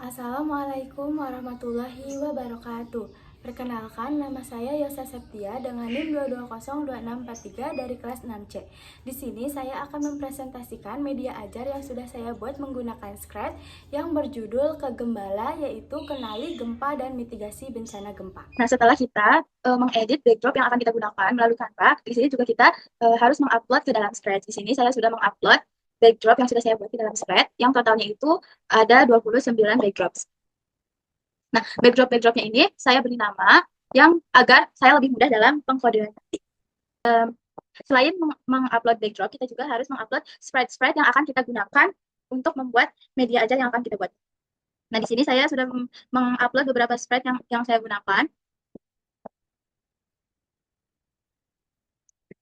Assalamualaikum warahmatullahi wabarakatuh. Perkenalkan, nama saya Yosa Septia dengan NIM 2202643 dari kelas 6C. Di sini saya akan mempresentasikan media ajar yang sudah saya buat menggunakan Scratch yang berjudul Kegembala, yaitu kenali gempa dan mitigasi bencana gempa. Nah, setelah kita mengedit backdrop yang akan kita gunakan melalui Canva, di sini juga kita harus mengupload ke dalam Scratch. Di sini saya sudah mengupload backdrop yang sudah saya buat di dalam Scratch, yang totalnya itu ada 29 backdrops. Nah, backdropnya ini saya beri nama yang agar saya lebih mudah dalam pengkodean. Selain mengupload backdrop, kita juga harus mengupload sprite-sprite yang akan kita gunakan untuk membuat media ajar yang akan kita buat. Nah, di sini saya sudah mengupload beberapa sprite yang saya gunakan.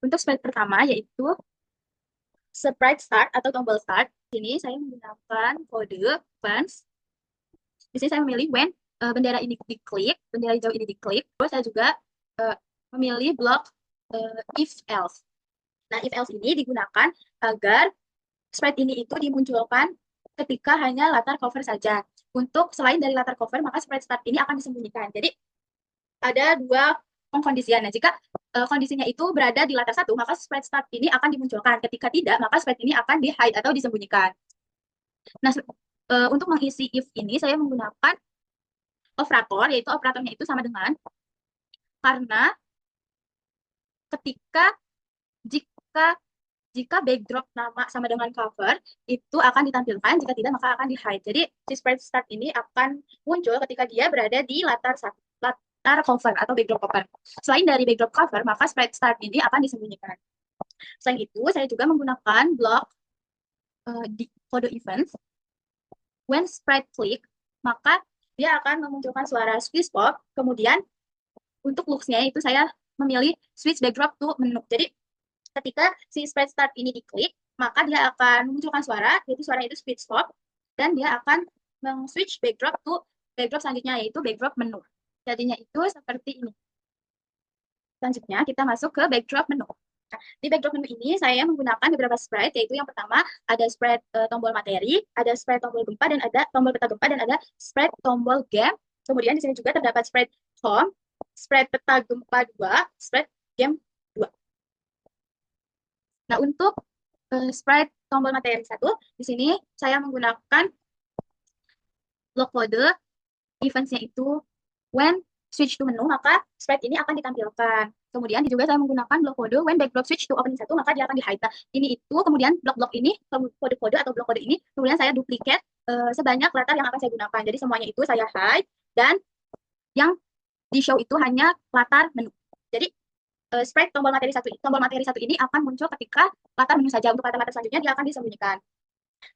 Untuk sprite pertama yaitu sprite start atau tombol start. Di sini saya menggunakan kode fans. Di sini saya memilih when bendera ini diklik, bendera hijau ini diklik. Terus saya juga memilih blok if else. Nah, if else ini digunakan agar sprite ini itu dimunculkan ketika hanya latar cover saja. Untuk selain dari latar cover, maka sprite start ini akan disembunyikan. Jadi ada dua pengkondisian. Nah, jika kondisinya itu berada di latar satu, maka sprite start ini akan dimunculkan. Ketika tidak, maka sprite ini akan di-hide atau disembunyikan. Nah, untuk mengisi if ini, saya menggunakan operator, yaitu operatornya itu sama dengan, karena ketika jika jika backdrop nama sama dengan cover, itu akan ditampilkan, jika tidak maka akan di-hide. Jadi, si sprite start ini akan muncul ketika dia berada di latar satu, latar cover atau backdrop cover. Selain dari backdrop cover, maka sprite start ini akan disembunyikan. Selain itu, saya juga menggunakan blok di kode event. When sprite click, maka dia akan memunculkan suara switch pop. Kemudian, untuk looks-nya itu saya memilih switch backdrop to menu. Jadi, ketika si sprite start ini diklik, maka dia akan memunculkan suara, yaitu suara itu switch pop, dan dia akan meng-switch backdrop to backdrop selanjutnya, yaitu backdrop menu. Jadinya itu seperti ini. Selanjutnya, kita masuk ke backdrop menu. Nah, di backdrop menu ini saya menggunakan beberapa sprite, yaitu yang pertama ada sprite tombol materi, ada sprite tombol gempa, dan ada tombol peta gempa, dan ada sprite tombol game. Kemudian di sini juga terdapat sprite home, sprite peta gempa 2, sprite game 2. Nah, untuk sprite tombol materi 1, di sini saya menggunakan blok kode events-nya itu when switch to menu, maka sprite ini akan ditampilkan. Kemudian juga saya menggunakan blok kode when backdrop switch to opening 1, maka dia akan di-hide. Nah, ini itu kemudian blok-blok ini, kode-kode atau blok kode ini, kemudian saya duplikat sebanyak latar yang akan saya gunakan. Jadi semuanya itu saya hide, dan yang di-show itu hanya latar menu. Jadi sprite tombol materi satu ini akan muncul ketika latar menu saja. Untuk latar-latar selanjutnya dia akan disembunyikan.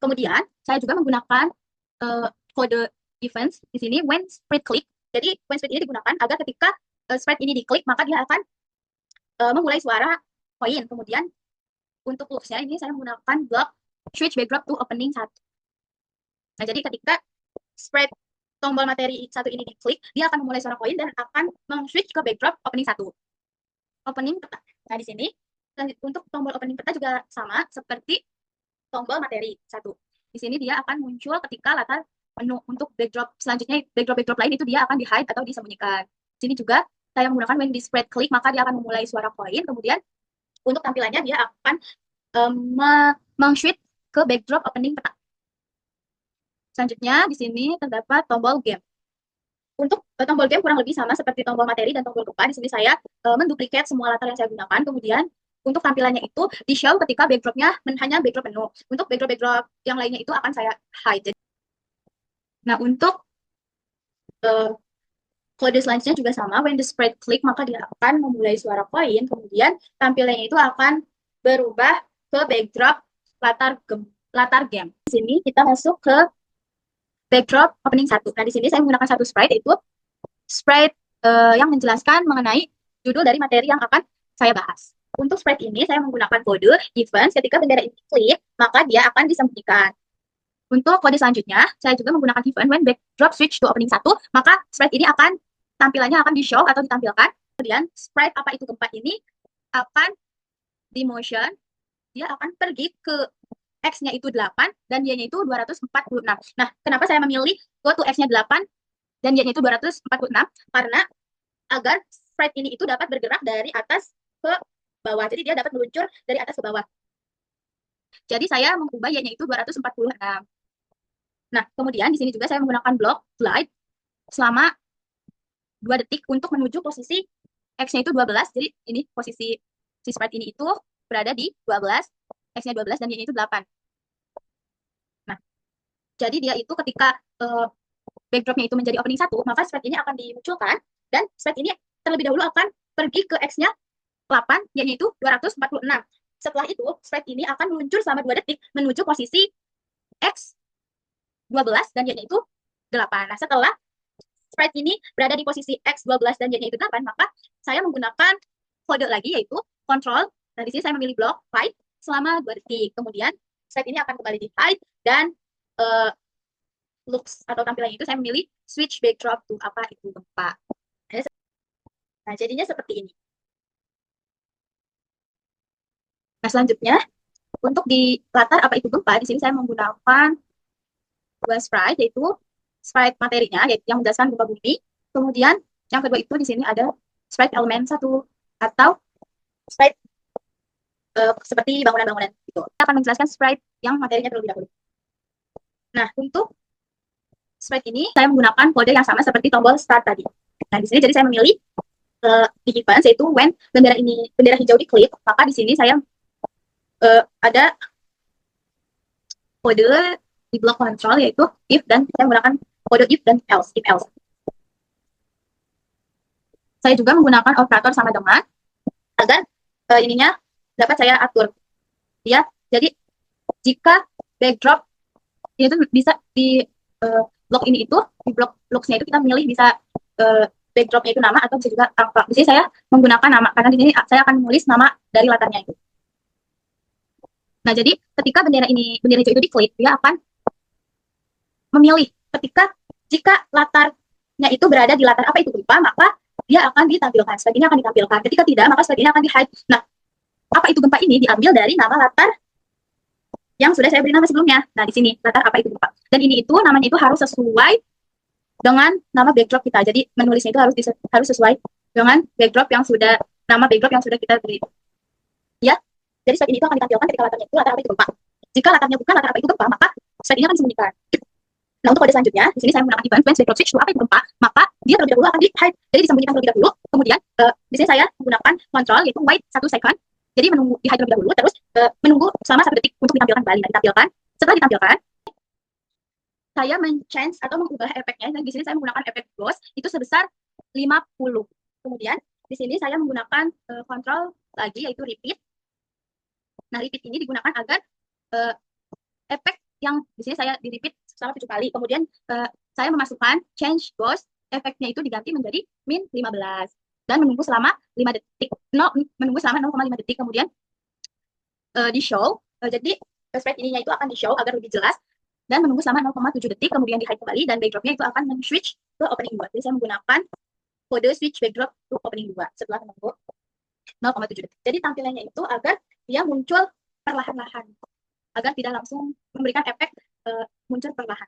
Kemudian saya juga menggunakan kode events di sini when sprite click. Jadi when sprite ini digunakan agar ketika sprite ini diklik, maka dia akan memulai suara koin. Kemudian untuk loops-nya ini saya menggunakan blok switch backdrop to opening 1. Nah, jadi ketika sprite tombol materi 1 ini diklik, dia akan memulai suara koin dan akan meng-switch ke backdrop opening 1. Opening peta. Nah, di sini untuk tombol opening peta juga sama seperti tombol materi 1. Di sini dia akan muncul ketika latar menu. Untuk backdrop selanjutnya, backdrop lain itu dia akan di-hide atau disembunyikan. Di sini juga saya menggunakan when di spread click, maka dia akan memulai suara koin. Kemudian untuk tampilannya dia akan meng-switch ke backdrop opening peta. Selanjutnya di sini terdapat tombol game. Untuk tombol game kurang lebih sama seperti tombol materi dan tombol gempa. Di sini saya menduplikat semua latar yang saya gunakan. Kemudian untuk tampilannya itu di-show ketika backdropnya hanya backdrop menu. Untuk backdrop yang lainnya itu akan saya hide. Nah, untuk kode selanjutnya juga sama. When the sprite click, maka dia akan memulai suara koin. Kemudian tampilannya itu akan berubah ke backdrop latar game. Di sini kita masuk ke backdrop opening 1. Nah, di sini saya menggunakan satu sprite, yaitu sprite yang menjelaskan mengenai judul dari materi yang akan saya bahas. Untuk sprite ini saya menggunakan kode events. Ketika bendera ini klik, maka dia akan disembunyikan. Untuk kode selanjutnya, saya juga menggunakan event when backdrop switch to opening 1, maka sprite ini akan tampilannya akan di-show atau ditampilkan. Kemudian sprite apa itu gempa ini akan di motion, dia akan pergi ke X-nya itu 8 dan Y-nya itu 246. Nah, kenapa saya memilih go to X-nya 8 dan Y-nya itu 246? Karena agar sprite ini itu dapat bergerak dari atas ke bawah. Jadi dia dapat meluncur dari atas ke bawah. Jadi saya mengubah Y-nya itu 246. Nah, kemudian di sini juga saya menggunakan block glide selama 2 detik untuk menuju posisi X-nya itu 12. Jadi ini posisi si sprite ini itu berada di 12, X-nya 12 dan Y-nya itu 8. Nah, jadi dia itu ketika backdropnya itu menjadi opening 1, maka sprite ini akan dimunculkan dan sprite ini terlebih dahulu akan pergi ke X-nya 8, Y-nya itu 246. Setelah itu, sprite ini akan meluncur selama 2 detik menuju posisi X 12 dan Y-nya itu 8. Nah, setelah sprite ini berada di posisi X 12 dan Y-nya itu 8, maka saya menggunakan kode lagi yaitu control. Nah, di sini saya memilih block hide selama 2 detik. Kemudian sprite ini akan kembali di hide dan looks atau tampilannya itu saya memilih switch backdrop to apa itu gempa. Nah, jadinya seperti ini. Nah, selanjutnya untuk di latar apa itu gempa, di sini saya menggunakan dua sprite, yaitu sprite materinya, yaitu yang menjelaskan gempa bumi. Kemudian yang kedua itu di sini ada sprite elemen 1 atau sprite seperti bangunan-bangunan itu. Kita akan menjelaskan sprite yang materinya terlebih dahulu. Nah, untuk sprite ini saya menggunakan kode yang sama seperti tombol start tadi. Nah, di sini jadi saya memilih di events yaitu when bendera hijau diklik, maka di sini saya ada kode di block control yaitu if dan saya menggunakan kode if dan else, if else. Saya juga menggunakan operator sama dengan agar ininya dapat saya atur. Ya, jadi jika backdrop itu bisa di block ini itu di blok looks-nya itu kita milih bisa backdropnya itu nama atau bisa juga angka. Di sini saya menggunakan nama karena di sini saya akan menulis nama dari latarnya itu. Nah, jadi ketika bendera hijau itu diklik, dia akan memilih jika latarnya itu berada di latar apa itu gempa, maka dia akan ditampilkan. Slide ini akan ditampilkan. Ketika tidak, maka slide ini akan di-hide. Nah, apa itu gempa ini diambil dari nama latar yang sudah saya beri nama sebelumnya. Nah, di sini latar apa itu gempa. Dan ini itu namanya itu harus sesuai dengan nama backdrop kita. Jadi menulisnya itu harus sesuai dengan nama backdrop yang sudah kita beri. Ya. Jadi slide ini itu akan ditampilkan ketika latarnya itu latar apa itu gempa. Jika latarnya bukan latar apa itu gempa, maka slide ini akan disembunyikan. Nah, untuk kode selanjutnya, di sini saya menggunakan event when backdrop switch to apa itu gempa, maka dia terlebih dahulu akan di-hide. Jadi disembunyikan terlebih dahulu. Kemudian di sini saya menggunakan control yaitu wait 1 second. Jadi menunggu di-hide terlebih dahulu, terus menunggu selama 1 detik untuk ditampilkan kembali. Nah, ditampilkan. Setelah ditampilkan, saya men-change atau mengubah efeknya. Dan di sini saya menggunakan efek gloss itu sebesar 50. Kemudian di sini saya menggunakan control lagi yaitu repeat. Nah, repeat ini digunakan agar efek yang di sini saya di-repeat selama 7 kali. Kemudian saya memasukkan change ghost, efeknya itu diganti menjadi min 15 dan menunggu selama 5 detik. Menunggu selama 0,5 detik. Kemudian di show. Jadi sprite ininya itu akan di show agar lebih jelas dan menunggu selama 0,7 detik, kemudian di hide kembali dan backdropnya itu akan men-switch ke opening 2. Jadi saya menggunakan kode switch backdrop to opening 2 setelah menunggu 0,7 detik. Jadi tampilannya itu agar dia muncul perlahan-lahan, agar tidak langsung memberikan efek muncul perlahan.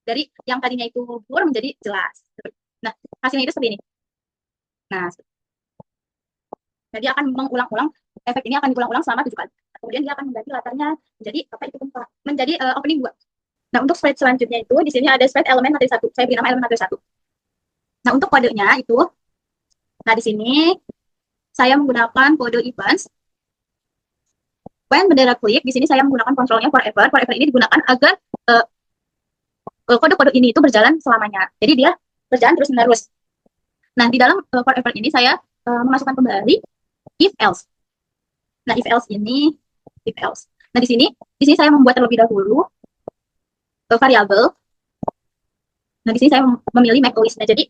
Dari yang tadinya itu blur menjadi jelas. Nah, hasilnya itu seperti ini. Nah, dia akan mengulang-ulang, efek ini akan diulang-ulang selama 7 kali. Kemudian dia akan mengganti latarnya menjadi apa itu gempa, menjadi opening 2. Nah, untuk sprite selanjutnya itu di sini ada sprite elemen materi 1. Saya beri nama elemen materi 1. Nah, untuk kodenya itu di sini saya menggunakan kode events. When bendera klik, di sini saya menggunakan kontrolnya forever. Forever ini digunakan agar kode-kode ini itu berjalan selamanya. Jadi dia berjalan terus-menerus. Nah, di dalam forever ini saya memasukkan kembali if else. Nah, if else. Nah, di sini saya membuat terlebih dahulu variabel. Nah, di sini saya memilih make list. Nah, jadi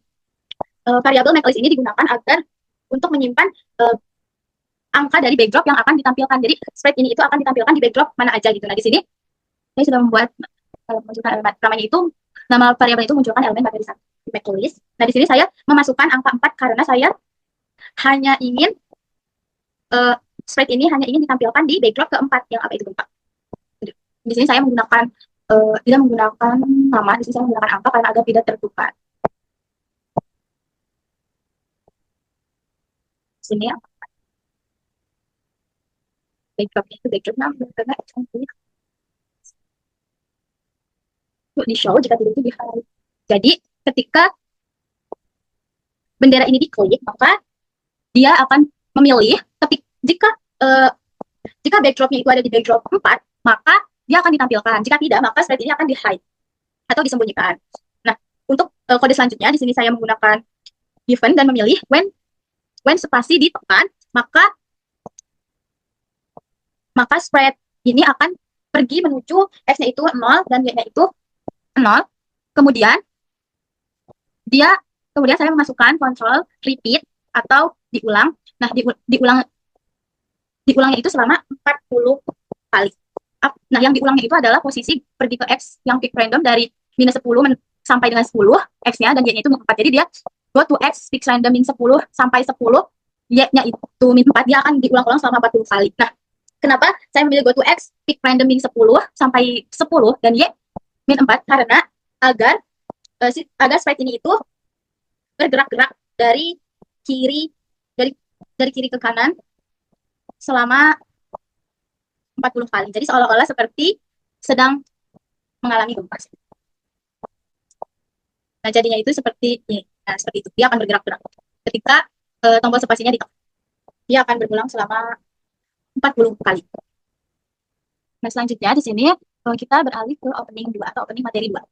variabel make list ini digunakan agar untuk menyimpan angka dari backdrop yang akan ditampilkan. Jadi sprite ini itu akan ditampilkan di backdrop mana aja gitu. Nah, di sini saya sudah membuat munculkan elemen namanya itu, nama variabel itu munculkan elemen materi 1 di make list. Nah, di sini saya memasukkan angka 4 karena saya hanya ingin sprite ini hanya ingin ditampilkan di backdrop keempat yang apa itu gempa. Di sini saya menggunakan tidak menggunakan nama, di sini saya menggunakan angka karena agar tidak tertukar. Di sini backdropnya itu backdropnya karena untuk di show jika tidak itu di highlight. Jadi ketika bendera ini diklik, maka dia akan memilih jika uh, jika backdropnya itu ada di backdrop 4, maka dia akan ditampilkan. Jika tidak, maka slide ini akan di-hide atau disembunyikan. Nah, untuk kode selanjutnya di sini saya menggunakan given dan memilih when spasi ditekan, maka spread ini akan pergi menuju x-nya itu 0 dan y-nya itu 0. Kemudian saya memasukkan kontrol repeat atau diulang. Nah, diulangnya itu selama 40 kali. Nah, yang diulangnya itu adalah posisi pergi ke x yang pick random dari minus 10 sampai dengan 10 x-nya dan y-nya itu min 4. Jadi dia go to x pick random min 10 sampai 10, y-nya itu min 4, dia akan diulang-ulang selama 40 kali. Nah, kenapa saya memilih go to x pick random min 10 sampai 10 dan y min 4? Karena agar sprite ini itu bergerak-gerak dari kiri ke kanan selama 40 kali. Jadi seolah-olah seperti sedang mengalami gempa. Nah, jadinya itu seperti ini. Nah, seperti itu. Dia akan bergerak-gerak. Ketika tombol spasinya ditekan, dia akan berulang selama 40 kali. Nah, selanjutnya di sini kita beralih ke opening 2 atau opening materi 2.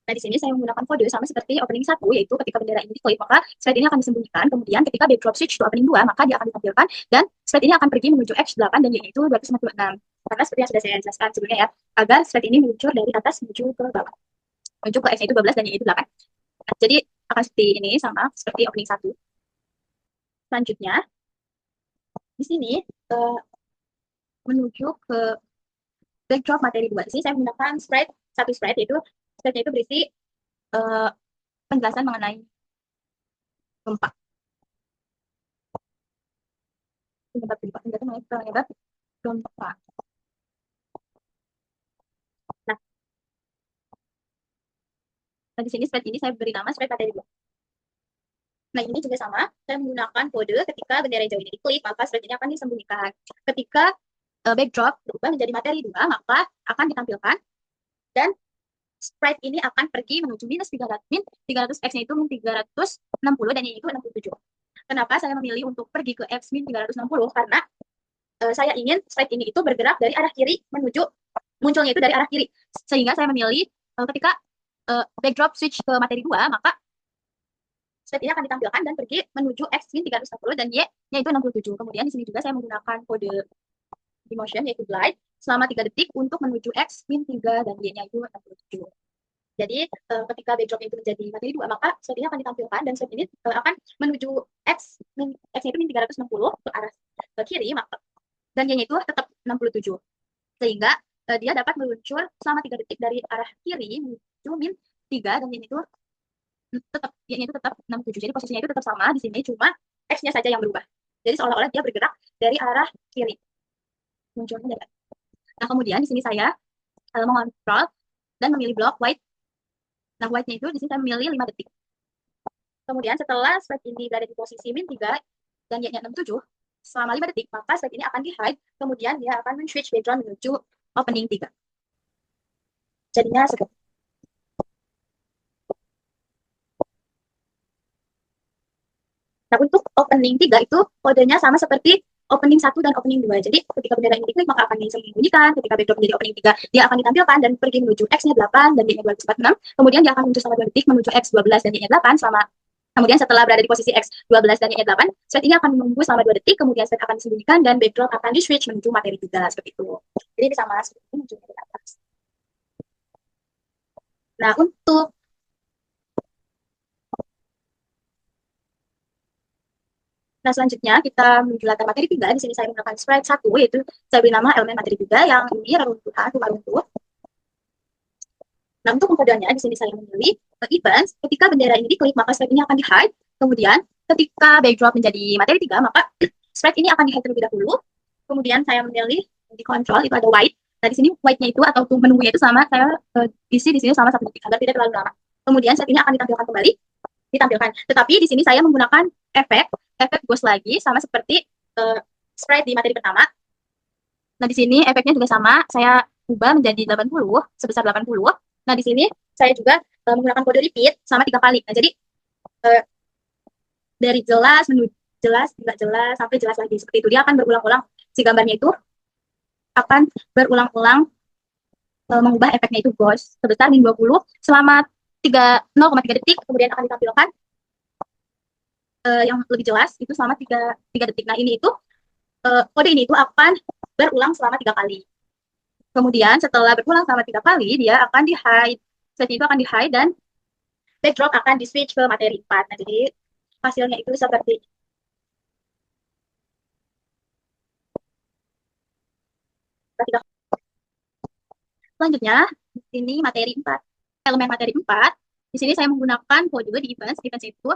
Nah, di sini saya menggunakan kode sama seperti opening 1, yaitu ketika bendera ini diklik, maka slide ini akan disembunyikan. Kemudian ketika backdrop switch to opening 2, maka dia akan ditampilkan, dan slide ini akan pergi menuju X8 dan Y-nya itu 256. Karena seperti yang sudah saya jelaskan sebelumnya ya, agar slide ini meluncur dari atas menuju ke bawah. Menuju ke X-nya itu 12 dan Y-nya itu 8. Nah, jadi akan seperti ini, sama seperti opening 1. Selanjutnya, di sini menuju ke backdrop materi 2. Di sini saya menggunakan satu sprite, yaitu sprite-nya itu berisi penjelasan mengenai gempa. Penyebab gempa. Nah, di sini sprite ini saya beri nama sprite materi 2. Nah, ini juga sama, saya menggunakan kode ketika bendera hijau ini diklik, maka sprite ini akan disembunyikan. Ketika backdrop berubah menjadi materi 2, maka akan ditampilkan, dan sprite ini akan pergi menuju minus 300, min 300, x-nya itu min 360, dan y itu 67. Kenapa saya memilih untuk pergi ke x min 360? Karena saya ingin sprite ini itu bergerak dari arah kiri menuju munculnya itu dari arah kiri. Sehingga saya memilih ketika backdrop switch ke materi 2, maka sprite ini akan ditampilkan dan pergi menuju x min 360 dan y-nya itu 67. Kemudian di sini juga saya menggunakan kode motion yaitu glide selama 3 detik untuk menuju x min 3 dan y-nya itu 67. Jadi ketika backdrop itu menjadi materi 2, maka slide ini akan ditampilkan dan slide ini akan menuju x-nya itu min 360 ke arah kiri, maka dan y-nya itu tetap 67. Sehingga dia dapat meluncur selama 3 detik dari arah kiri menuju min 3 dan y-nya itu tetap 67. Jadi posisinya itu tetap sama di sini, cuma x-nya saja yang berubah. Jadi seolah-olah dia bergerak dari arah kiri. Munculnya dari. Nah, kemudian di sini saya mengontrol dan memilih blok white. Nah, white-nya itu di sini saya memilih 5 detik. Kemudian setelah slide ini berada di posisi min 3 dan y-nya 67 selama 5 detik, maka slide ini akan di-hide, kemudian dia akan men-switch background menuju opening 3. Jadinya seperti. Nah, untuk opening 3 itu kodenya sama seperti opening 1 dan opening 2. Jadi ketika bendera ini diklik, maka akan disembunyikan. Ketika backdrop menjadi opening 3, dia akan ditampilkan dan pergi menuju X-nya 8 dan Y-nya 246. Kemudian dia akan muncul selama 2 detik menuju X12 dan Y-nya 8 selama. Kemudian setelah berada di posisi X12 dan Y-nya 8, slide ini akan menunggu selama 2 detik, kemudian slide akan disembunyikan dan backdrop akan di-switch menuju materi 3 seperti itu. Jadi bisa masuk menuju materi atas. Nah, untuk Nah, selanjutnya kita menuju latar materi 3. Di sini saya menggunakan sprite 1, yaitu saya beri nama elemen materi 3 yang ini reruntuhan rumah runtuh. Nah, untuk pengkodeannya di sini saya memilih events. Ketika bendera ini diklik, maka sprite ini akan di-hide. Kemudian ketika backdrop menjadi materi 3, maka sprite ini akan di-hide terlebih dahulu. Kemudian saya memilih di control itu ada white Nah, di sini white-nya itu atau menunggunya itu sama saya isi di sini selama 1 detik agar tidak terlalu lama. Kemudian set ini akan ditampilkan kembali, ditampilkan. Tetapi di sini saya menggunakan efek ghost lagi sama seperti sprite di materi pertama. Nah, di sini efeknya juga sama, saya ubah menjadi 80 sebesar 80. Nah, di sini saya juga menggunakan kode repeat sama 3 kali. Nah, jadi dari jelas menuju jelas, tidak jelas, sampai jelas lagi. Seperti itu, dia akan berulang-ulang. Si gambarnya itu akan berulang-ulang mengubah efeknya itu ghost sebesar min 20 selama 0,3 detik, kemudian akan ditampilkan yang lebih jelas itu selama 3 detik. Nah, ini itu kode ini itu akan berulang selama 3 kali. Kemudian setelah berulang selama 3 kali, dia akan di hide. Set itu akan di hide dan backdrop akan di switch ke materi 4. Nah, jadi hasilnya itu seperti selanjutnya di sini materi 4. Elemen materi 4. Di sini saya menggunakan kode di events. Events itu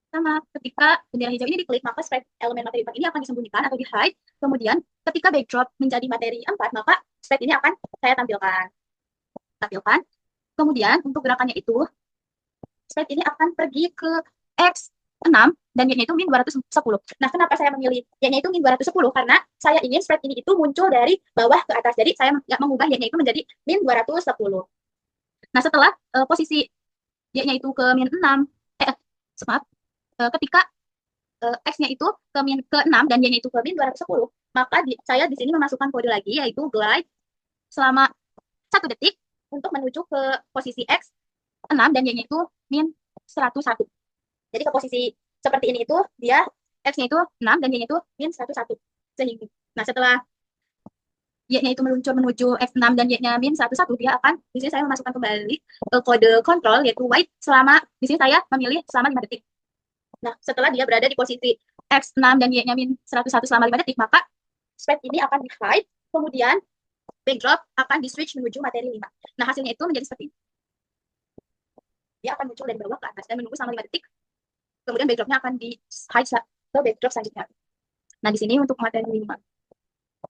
sama ketika bendera hijau ini diklik, maka sprite elemen materi 4 ini akan disembunyikan atau di hide. Kemudian ketika backdrop menjadi materi 4, maka sprite ini akan saya tampilkan. Kemudian untuk gerakannya itu sprite ini akan pergi ke X6 dan Y-nya itu min 210. Nah, kenapa saya memilih Y-nya itu min 210? Karena saya ingin sprite ini itu muncul dari bawah ke atas. Jadi saya nggak mengubah Y-nya itu menjadi min 210. Nah, setelah posisi Y-nya itu ke min 6, maaf, ketika X-nya itu ke 6 dan Y-nya itu ke min 210, maka saya di sini memasukkan kode lagi, yaitu glide selama 1 detik untuk menuju ke posisi X6 dan Y-nya itu min 101. Jadi ke posisi seperti ini itu dia X-nya itu 6 dan Y-nya itu min 101. Nah, setelah Y-nya itu meluncur menuju X6 dan Y-nya min 101, dia akan, di sini saya memasukkan kembali kode kontrol, yaitu white, selama, di sini saya memilih selama 5 detik. Nah, setelah dia berada di posisi X6 dan Y-nya min 101 selama 5 detik, maka sprite ini akan di-hide, kemudian backdrop akan di-switch menuju materi 5. Nah, hasilnya itu menjadi seperti ini. Dia akan muncul dari bawah ke atas dan menunggu selama 5 detik, kemudian backdropnya akan di-hide ke backdrop selanjutnya. Nah, di sini untuk materi 5.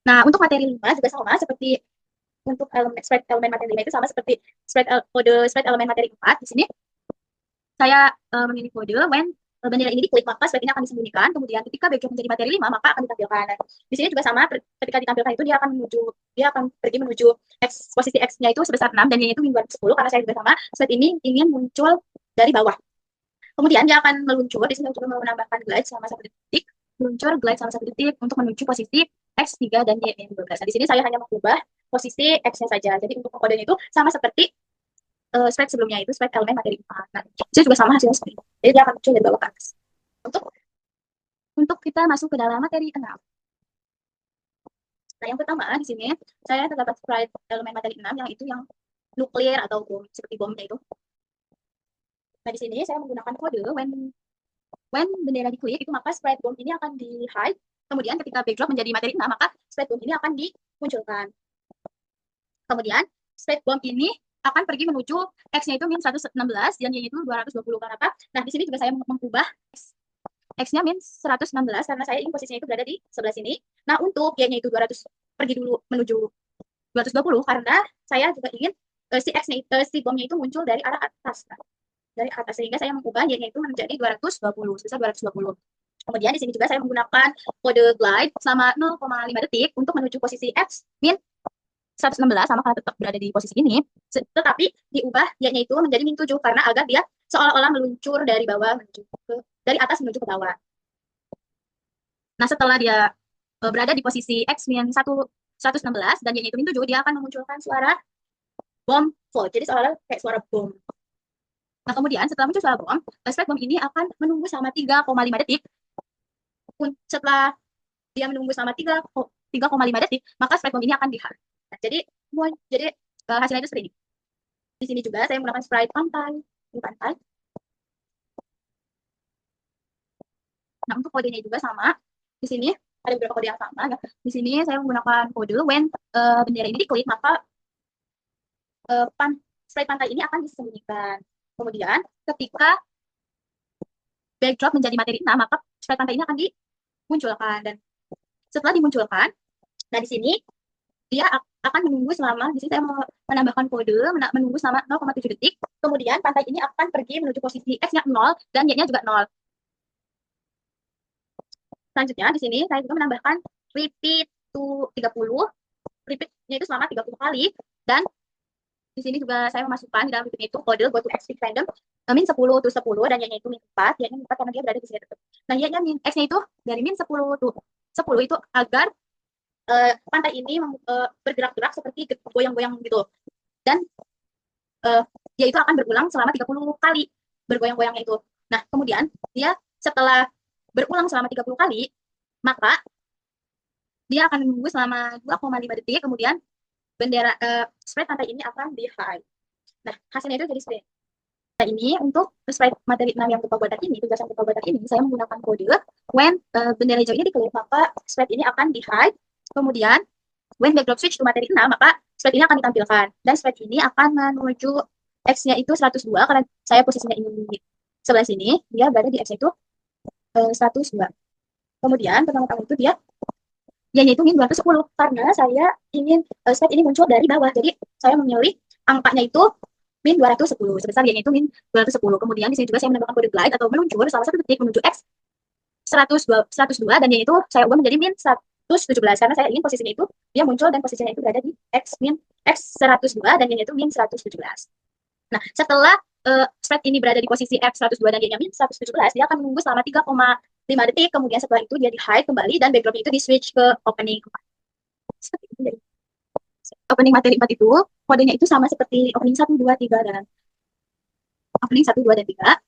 Nah, untuk materi 5 juga sama seperti untuk sprite elemen materi 5 itu sama seperti kode sprite elemen materi 4. Di sini saya memilih kode when bendera ini diklik, maka sprite ini akan disembunyikan. Kemudian ketika backdrop menjadi materi 5, maka akan ditampilkan. Dan di sini juga sama, ketika ditampilkan itu dia akan pergi menuju posisi X-nya itu sebesar 6 dan Y-nya itu min 210, karena saya juga sama, sprite ini ingin muncul dari bawah. Kemudian dia akan meluncur, di sini juga menambahkan glide selama 1 detik, meluncur glide selama 1 detik untuk menuju posisi X3 dan Y-12. Nah, di sini saya hanya mengubah posisi X-nya saja. Jadi untuk kodenya itu sama seperti sprite sebelumnya, itu sprite elemen materi 4. Nah, itu juga sama hasilnya seperti itu. Jadi dia akan muncul dari bawah ke atas. Untuk kita masuk ke dalam materi 6. Nah, yang pertama di sini saya terdapat sprite elemen materi 6 yang itu yang nuklir atau bom, seperti bomnya itu. Nah, di sini saya menggunakan kode when bendera diklik itu, maka sprite bom ini akan di hide. Kemudian ketika backdrop menjadi materi 6, maka sprite bom ini akan dimunculkan. Kemudian sprite bom ini akan pergi menuju X-nya itu min 116 dan Y-nya itu 220. Kenapa? Nah, di sini juga saya mengubah X-nya min 116 karena saya ingin posisinya itu berada di sebelah sini. Nah, untuk Y-nya itu 200 pergi dulu menuju 220 karena saya juga ingin si X-nya si bomnya itu muncul dari arah atas. Nah, dari atas, sehingga saya mengubah Y-nya itu menjadi 220, sebesar 220. Kemudian di sini juga saya menggunakan kode glide selama 0,5 detik untuk menuju posisi X min 116 sama karena tetap berada di posisi ini, tetapi diubah Y-nya itu menjadi min 7 karena agar dia seolah-olah meluncur dari bawah dari atas menuju ke bawah. Nah, setelah dia berada di posisi X min 116 dan Y-nya itu min 7, dia akan memunculkan suara bom float. Jadi seolah-olah kayak suara bom. Nah, kemudian setelah muncul suara bom, sprite bom ini akan menunggu selama 3,5 detik. Setelah dia menunggu selama 3,5 detik, maka sprite bom ini akan di-hard. Nah, jadi hasilnya itu seperti ini. Di sini juga saya menggunakan sprite pantai. Ini pantai. Nah, untuk kodenya juga sama. Di sini ada beberapa kode yang sama. Ya. Di sini saya menggunakan kode when bendera ini diklik, maka sprite pantai ini akan disembunyikan. Kemudian ketika backdrop menjadi materi 6, maka sprite pantai ini akan dimunculkan. Dan setelah dimunculkan, nah di sini dia akan menunggu selama, di sini saya mau menambahkan kode, menunggu selama 0,7 detik, kemudian pantai ini akan pergi menuju posisi X-nya 0 dan Y-nya juga 0. Selanjutnya di sini saya juga menambahkan repeat to 30, repeat-nya itu selama 30 kali, dan di sini juga saya memasukkan di dalam repeat itu kode go to X random min 10 to 10 dan Y-nya itu min 4, Y-nya min 4 karena dia berada di sini tetap. Nah, Y-nya min X-nya itu dari min 10 to 10 itu agar pantai ini bergerak-gerak seperti goyang-goyang gitu. Dan dia itu akan berulang selama 30 kali bergoyang-goyangnya itu. Nah, kemudian dia setelah berulang selama 30 kali, maka dia akan menunggu selama 2,5 detik, kemudian bendera spread pantai ini akan di hide. Nah, hasilnya itu jadi seperti ini. Nah, ini untuk spread materi 6 yang berupa buatan ini, tugasan berupa buatan ini, saya menggunakan kode when bendera hijau ini diklik, maka spread ini akan di hide. Kemudian when backdrop switch to materi 6, maka spread ini akan ditampilkan. Dan spread ini akan menuju X-nya itu 102, karena saya posisinya ini di sebelah sini, dia berada di X-nya itu 102. Kemudian pertama-tama itu dia Y-nya itu min 210, karena saya ingin spread ini muncul dari bawah. Jadi saya memilih angkanya itu min 210, sebesar Y-nya itu min 210. Kemudian di sini juga saya menambahkan kode glide atau meluncur selama 1 detik menuju X 102 dan Y-nya itu saya ubah menjadi min 117 karena saya ingin posisinya itu dia muncul dan posisinya itu berada di X 102 dan Y-nya itu min 117. Nah, setelah spread ini berada di posisi X 102 dan Y-nya min 117, dia akan menunggu selama 3,5 detik. Kemudian setelah itu dia di hide kembali dan backdropnya itu di switch ke opening 4. Seperti itu. Jadi, opening materi 4 itu kodenya itu sama seperti opening 1, 2, 3 dan opening 1, 2, dan 3.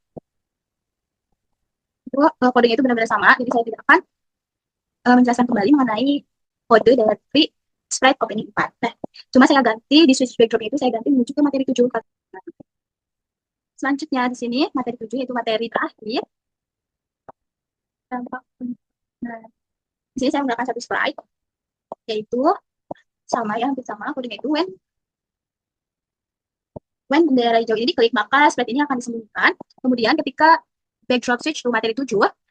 Itu kodenya itu benar-benar sama. Jadi saya tidak akan menjelaskan kembali mengenai kode dari spread opening 4. Nah, cuma saya ganti di switch backdropnya itu saya ganti menuju ke materi 7. Selanjutnya di sini materi 7 yaitu materi terakhir. Nah, di sini saya menggunakan satu sprite yaitu sama yang hampir sama kodenya itu when bendera hijau ini diklik maka sprite ini akan disembunyikan. Kemudian ketika backdrop switch to materi 7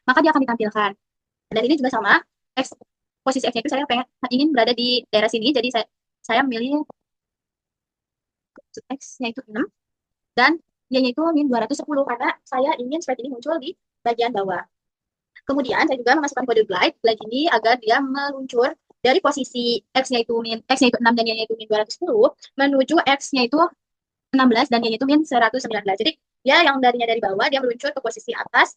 maka dia akan ditampilkan. Dan ini juga sama X, posisi X-nya itu saya ingin berada di daerah sini, jadi saya memilih X-nya itu 6 dan Y-nya itu min 210 karena saya ingin sprite ini muncul di bagian bawah. Kemudian saya juga memasukkan kode glide ini agar dia meluncur dari posisi X-nya itu 6 dan Y-nya itu min 210 menuju X-nya itu 16 dan Y-nya itu min 119. Jadi dia yang dari bawah dia meluncur ke posisi atas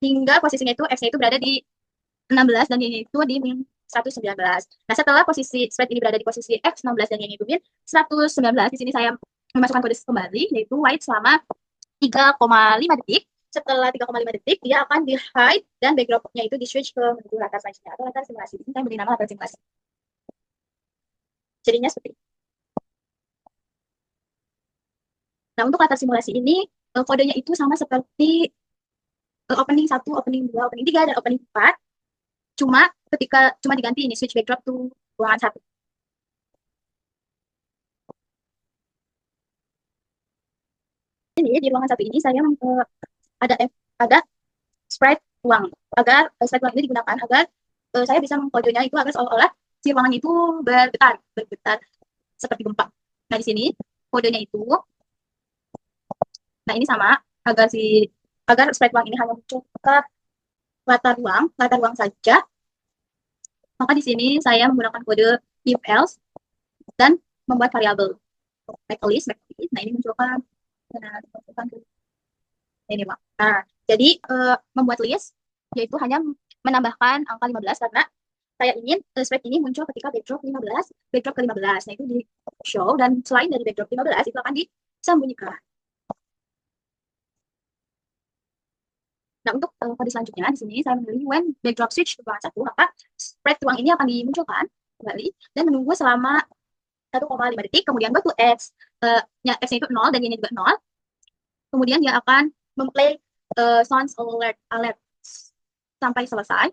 hingga posisinya itu X-nya itu berada di 16 dan Y-nya itu di min 119. Nah, setelah posisi spread ini berada di posisi X 16 dan Y-nya itu min 119, di sini saya memasukkan kode kembali yaitu wait selama 3,5 detik. Setelah 3,5 detik, dia akan di hide dan backdropnya itu di switch ke menuju latar selanjutnya atau latar simulasi. Ini saya beri nama latar simulasi. Jadinya seperti ini. Nah, untuk latar simulasi ini kodenya itu sama seperti opening 1, opening 2, opening 3, dan opening 4. Cuma diganti ini switch backdrop to ruangan 1. Ini di ruangan 1 ini saya ada sprite ruang agar sprite ruang ini digunakan agar saya bisa mengkodenya itu agar seolah-olah si ruangan itu bergetar seperti gempa. Nah, di sini kodenya itu, nah ini sama agar sprite ruang ini hanya muncul ke latar ruang saja. Maka di sini saya menggunakan kode if else dan membuat variabel make list. Nah, ini munculkan ini, Pak. Nah, jadi membuat list yaitu hanya menambahkan angka 15 karena saya ingin spread ini muncul ketika backdrop ke 15. Nah, itu di show dan selain dari backdrop 15 itu akan disembunyikan. Nah, untuk kode selanjutnya di sini saya memilih when backdrop switch ke ruangan 1, maka spread ruang ini akan dimunculkan kembali dan menunggu selama 1,5 detik. Kemudian go to X, X-nya itu 0 dan Y-nya juga 0. Kemudian dia akan memplay sounds alert sampai selesai.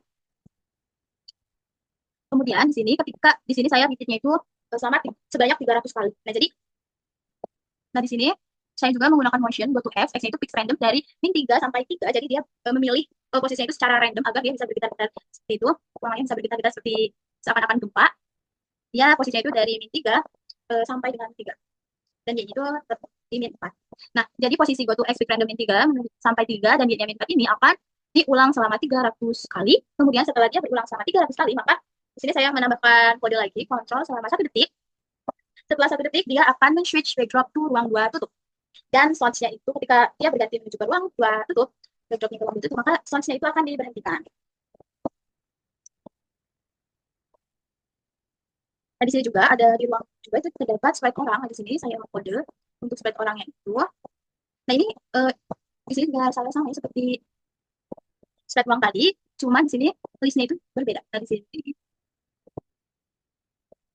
Kemudian di sini saya repeatnya itu sebanyak 300 kali. Nah, di sini saya juga menggunakan motion go to X, X-nya itu fix random dari min 3 sampai 3. Jadi dia memilih posisinya itu secara random agar dia bisa bergetar-getar seperti itu. Ruangannya bisa bergetar-getar seperti seakan-akan gempa. dia posisinya itu dari min 3 sampai dengan 3. Dan y itu tetap di min 4. Nah, jadi posisi go to x with random min 3 sampai 3 dan y-nya min 4 ini akan diulang selama 300 kali. Kemudian setelah dia berulang selama 300 kali, maka di sini saya menambahkan kode lagi, kontrol selama 1 detik. Setelah 1 detik, dia akan men-switch backdrop to ruang 2 tutup. Dan slot-nya itu ketika dia berganti menuju ke ruang 2 tutup, backdropnya ke ruang 2 tutup, maka slot-nya itu akan diberhentikan. Nah, di sini juga ada di ruang juga itu terdapat sprite orang. Nah, di sini saya kode untuk sprite orangnya itu. Nah, ini di sini juga saya sama seperti sprite ruang tadi, cuma di sini listnya itu berbeda. Nah, di sini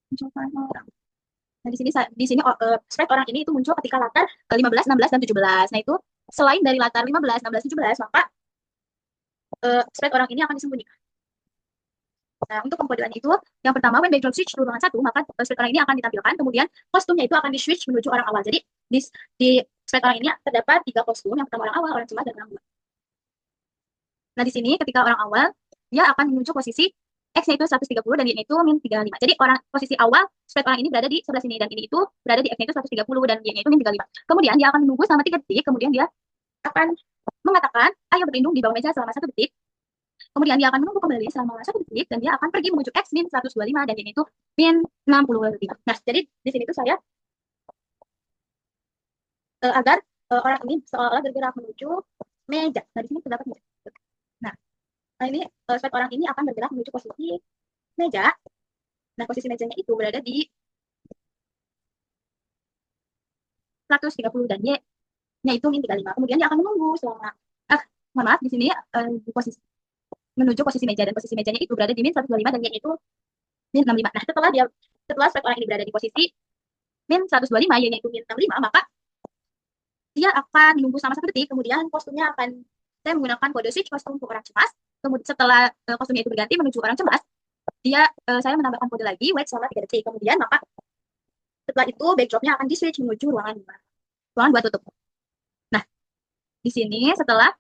munculkan orang. Nah, di sini sprite orang ini itu muncul ketika latar 15, 16, dan 17. Nah, itu selain dari latar 15, 16, 17, maka sprite orang ini akan disembunyikan. Nah, untuk pengkodean itu, yang pertama, when backdrop switch ke ruangan 1, maka sprite orang ini akan ditampilkan, kemudian kostumnya itu akan di-switch menuju orang awal. Jadi, di sprite orang ini terdapat 3 kostum, yang pertama orang awal, orang cemas, dan orang dua. Nah, di sini ketika orang awal, dia akan menuju posisi X-nya itu 130 dan Y-nya itu min 35. Jadi, posisi awal, sprite orang ini berada di sebelah sini, dan ini itu berada di X-nya itu 130 dan Y-nya itu min 35. Kemudian, dia akan menunggu selama 3 detik, kemudian dia akan mengatakan, ayo berlindung di bawah meja selama 1 detik. Kemudian dia akan menunggu kembali selama 1 detik dan dia akan pergi menuju X min 125 dan ini itu min 65. Nah, jadi di sini tuh saya agar orang ini seolah-olah bergerak menuju meja. Nah, di sini terdapat meja. Nah, ini sprite orang ini akan bergerak menuju posisi meja. Nah, posisi mejanya itu berada di 130 dan Y-nya itu min 35. Kemudian dia akan menunggu selama mohon maaf, di sini di posisi menuju posisi meja dan posisi mejanya itu berada di min 125 dan Y-nya itu min 65. Nah, setelah sprite orang ini berada di posisi min 125, Y-nya itu min 65, maka dia akan menunggu selama 1 detik, kemudian kostumnya akan, saya menggunakan kode switch kostum untuk orang cemas, kemudian setelah kostumnya itu berganti menuju orang cemas, saya menambahkan kode lagi, wait selama 3 detik, kemudian maka setelah itu backdropnya akan di switch menuju ruangan 2. Ruangan 2 tutup. Nah, di sini setelah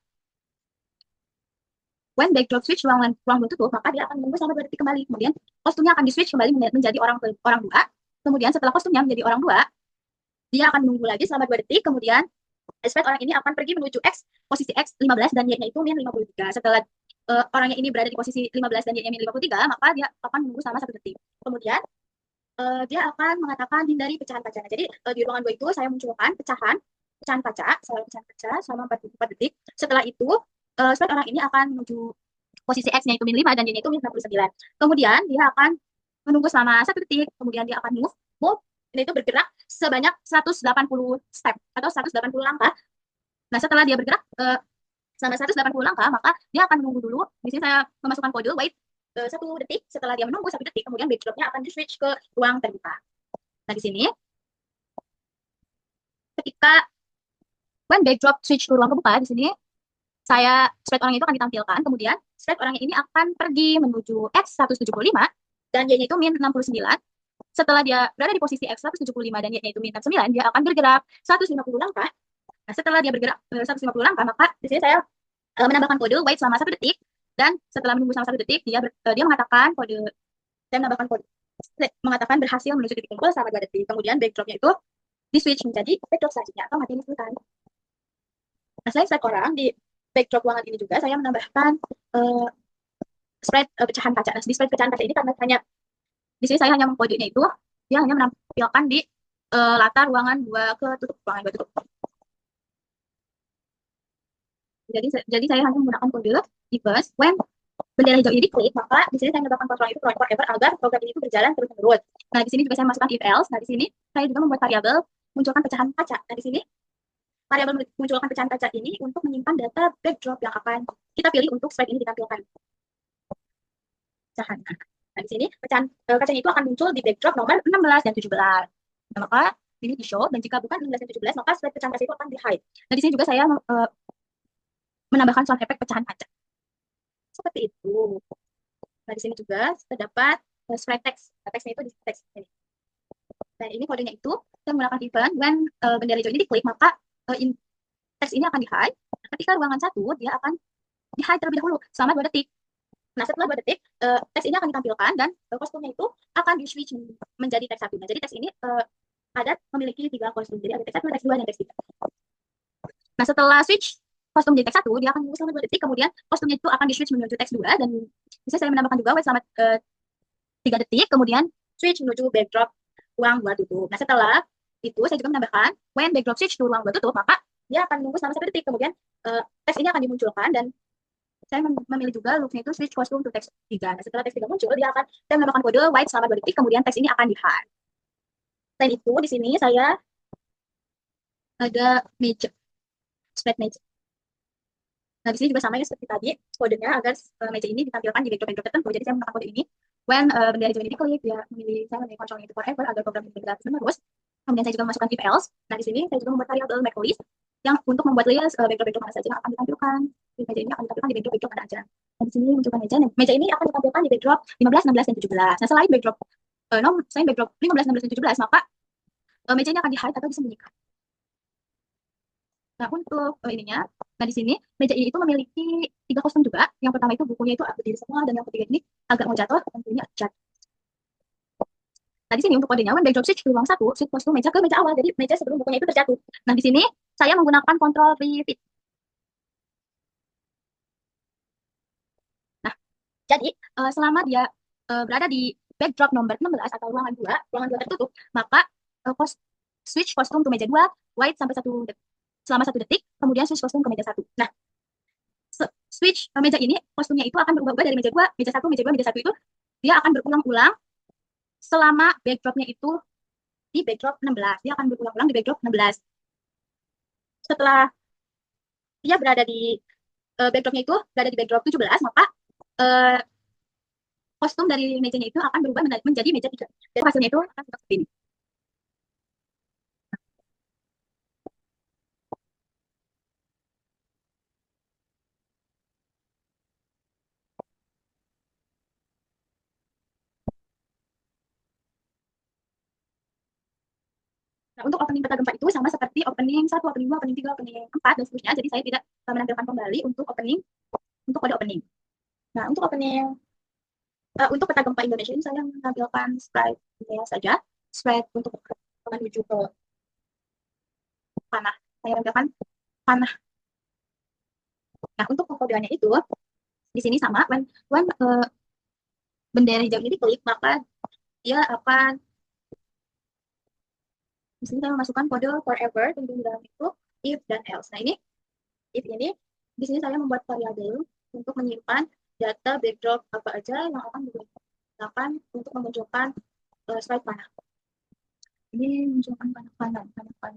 when backdrop switch ruang 2 tutup, maka dia akan menunggu selama 2 detik kembali, kemudian kostumnya akan di switch kembali menjadi orang 2, kemudian setelah kostumnya menjadi orang 2, dia akan menunggu lagi selama 2 detik, kemudian sprite orang ini akan pergi menuju X, posisi X 15 dan Y-nya itu min 53. Setelah orangnya ini berada di posisi 15 dan Y-nya min 53, maka dia akan menunggu selama 1 detik. Kemudian dia akan mengatakan hindari pecahan kaca. Jadi di ruangan 2 itu saya munculkan pecahan kaca selama 4 detik. Setelah itu sprite orang ini akan menuju posisi X-nya itu min 5 dan Y-nya itu min 69. Kemudian dia akan menunggu selama 1 detik, kemudian dia akan move, ini itu bergerak sebanyak 180 step atau 180 langkah. Nah, setelah dia bergerak selama 180 langkah, maka dia akan menunggu dulu. Di sini saya memasukkan kode wait 1 detik. Setelah dia menunggu 1 detik, kemudian backdropnya akan di-switch ke ruang terbuka. Nah, di sini ketika when backdrop switch ke ruang terbuka, di sini sprite orang itu akan ditampilkan, kemudian sprite orang ini akan pergi menuju X 175 dan Y-nya itu min 69. Setelah dia berada di posisi X 175 dan Y-nya itu min 69, dia akan bergerak 150 langkah. Nah, setelah dia bergerak 150 langkah, maka di sini saya menambahkan kode wait selama 1 detik, dan setelah menunggu selama 1 detik, dia mengatakan mengatakan berhasil menuju titik kumpul selama 2 detik. Kemudian backdropnya itu di switch menjadi backdrop selanjutnya atau mati matikan. Nah, selain sprite orang, di backdrop ruangan ini juga saya menambahkan sprite pecahan kaca. Nah, di sprite pecahan kaca ini karena di sini saya hanya mengkodenya itu, dia hanya menampilkan di latar ruangan 2 tutup. Jadi saya hanya menggunakan kode because when bendera hijau ini diklik, maka di sini saya menambahkan kontrol itu forever agar program ini itu berjalan terus-menerus. Nah, di sini juga saya masukkan if else. Nah, di sini saya juga membuat variabel munculkan pecahan kaca. Nah, di sini variabel munculkan pecahan kaca ini untuk menyimpan data backdrop yang akan kita pilih untuk sprite ini ditampilkan. Pecahan. Nah, di sini pecahan kacanya itu akan muncul di backdrop nomor 16 dan 17. Nah, maka ini di show, dan jika bukan 16 dan 17, maka sprite pecahan kaca itu akan di hide. Nah, di sini juga saya menambahkan sound effect pecahan kaca. Seperti itu. Nah, di sini juga terdapat sprite text. Nah, teksnya itu di teks ini. Dan ini kodenya itu, kita menggunakan event when bendera hijau ini diklik, maka teks ini akan di-hide. Ketika ruangan 1, dia akan di-hide terlebih dahulu selama 2 detik. Nah, setelah 2 detik, teks ini akan ditampilkan dan kostumnya itu akan di-switch menjadi teks 1. Nah, jadi teks ini ada memiliki 3 kostum. Jadi ada teks 1, teks 2, dan teks 3. Nah, setelah switch kostum jadi teks 1, dia akan menunggu selama 2 detik, kemudian kostumnya itu akan di-switch menuju teks 2, dan bisa saya menambahkan juga wait selama 3 detik, kemudian switch menuju backdrop ruang 2 tutup. Nah, setelah itu saya juga menambahkan when backdrop switch to ruang 2 tutup, maka dia akan menunggu selama 1 detik, kemudian teks ini akan dimunculkan, dan saya memilih juga loopnya itu switch costume to teks 3. Nah, setelah teks 3 muncul, dia akan saya menambahkan kode wait selama 2 detik, kemudian teks ini akan di-hide. Selain itu, di sini saya ada meja, spread meja. Nah, di sini juga sama ya seperti tadi, kodenya agar meja ini ditampilkan di backdrop tertentu. Jadi saya menggunakan kode ini. When bendera hijau ini diklik, ya saya memilih controlnya itu forever agar program ini berjalan terus. Kemudian saya juga memasukkan if else. Nah, di sini saya juga membuat variabel make list yang untuk membuat list backdrop mana saja yang akan ditampilkan. Di meja ini akan ditampilkan di backdrop mana aja. Nah, di sini munculkan meja. Nah, meja ini akan ditampilkan di backdrop 15, 16, dan 17. Nah, selain backdrop 15, 16, dan 17, maka meja ini akan di-hide atau disembunyikan. Nah, untuk ininya, nah di sini meja ini itu memiliki 3 kostum juga. Yang pertama itu bukunya itu berdiri semua, dan yang ketiga ini agak mau jatuh, tentunya cat. Nah, di sini untuk kodenya, when backdrop switch ke ruang 1, switch kostum meja ke meja awal, jadi meja sebelum bukunya itu terjatuh. Nah, di sini saya menggunakan kontrol repeat. Nah, jadi selama dia berada di backdrop nomor 16 atau ruangan 2 tertutup, maka switch kostum ke meja 2, wait sampai selama 1 detik, kemudian switch kostum ke meja 1. Nah, switch meja ini kostumnya itu akan berubah-ubah dari meja 2, meja 1, meja 2, meja 1 itu dia akan berulang-ulang selama backdropnya itu di backdrop 16. Dia akan berulang-ulang di backdrop 16. Setelah dia berada di backdropnya itu berada di backdrop 17, maka kostum dari mejanya itu akan berubah menjadi meja 3. Dan hasilnya itu akan seperti ini. Nah, untuk opening peta gempa itu sama seperti opening 1, opening 2, opening 3, opening 4, dan seterusnya. Jadi saya tidak menampilkan kembali untuk kode opening. Nah, untuk peta gempa Indonesia ini saya menampilkan sprite-nya saja. Sprite untuk menuju ke panah. Saya menampilkan panah. Nah, untuk pengkodeannya itu, di sini sama. When bendera hijau ini diklik, maka dia akan, di sini saya memasukkan kode forever, dan di dalam itu if dan else. Nah, if ini, di sini saya membuat variabel untuk menyimpan data backdrop apa aja yang akan digunakan untuk memunculkan slide panah. Ini munculkan panah-panah.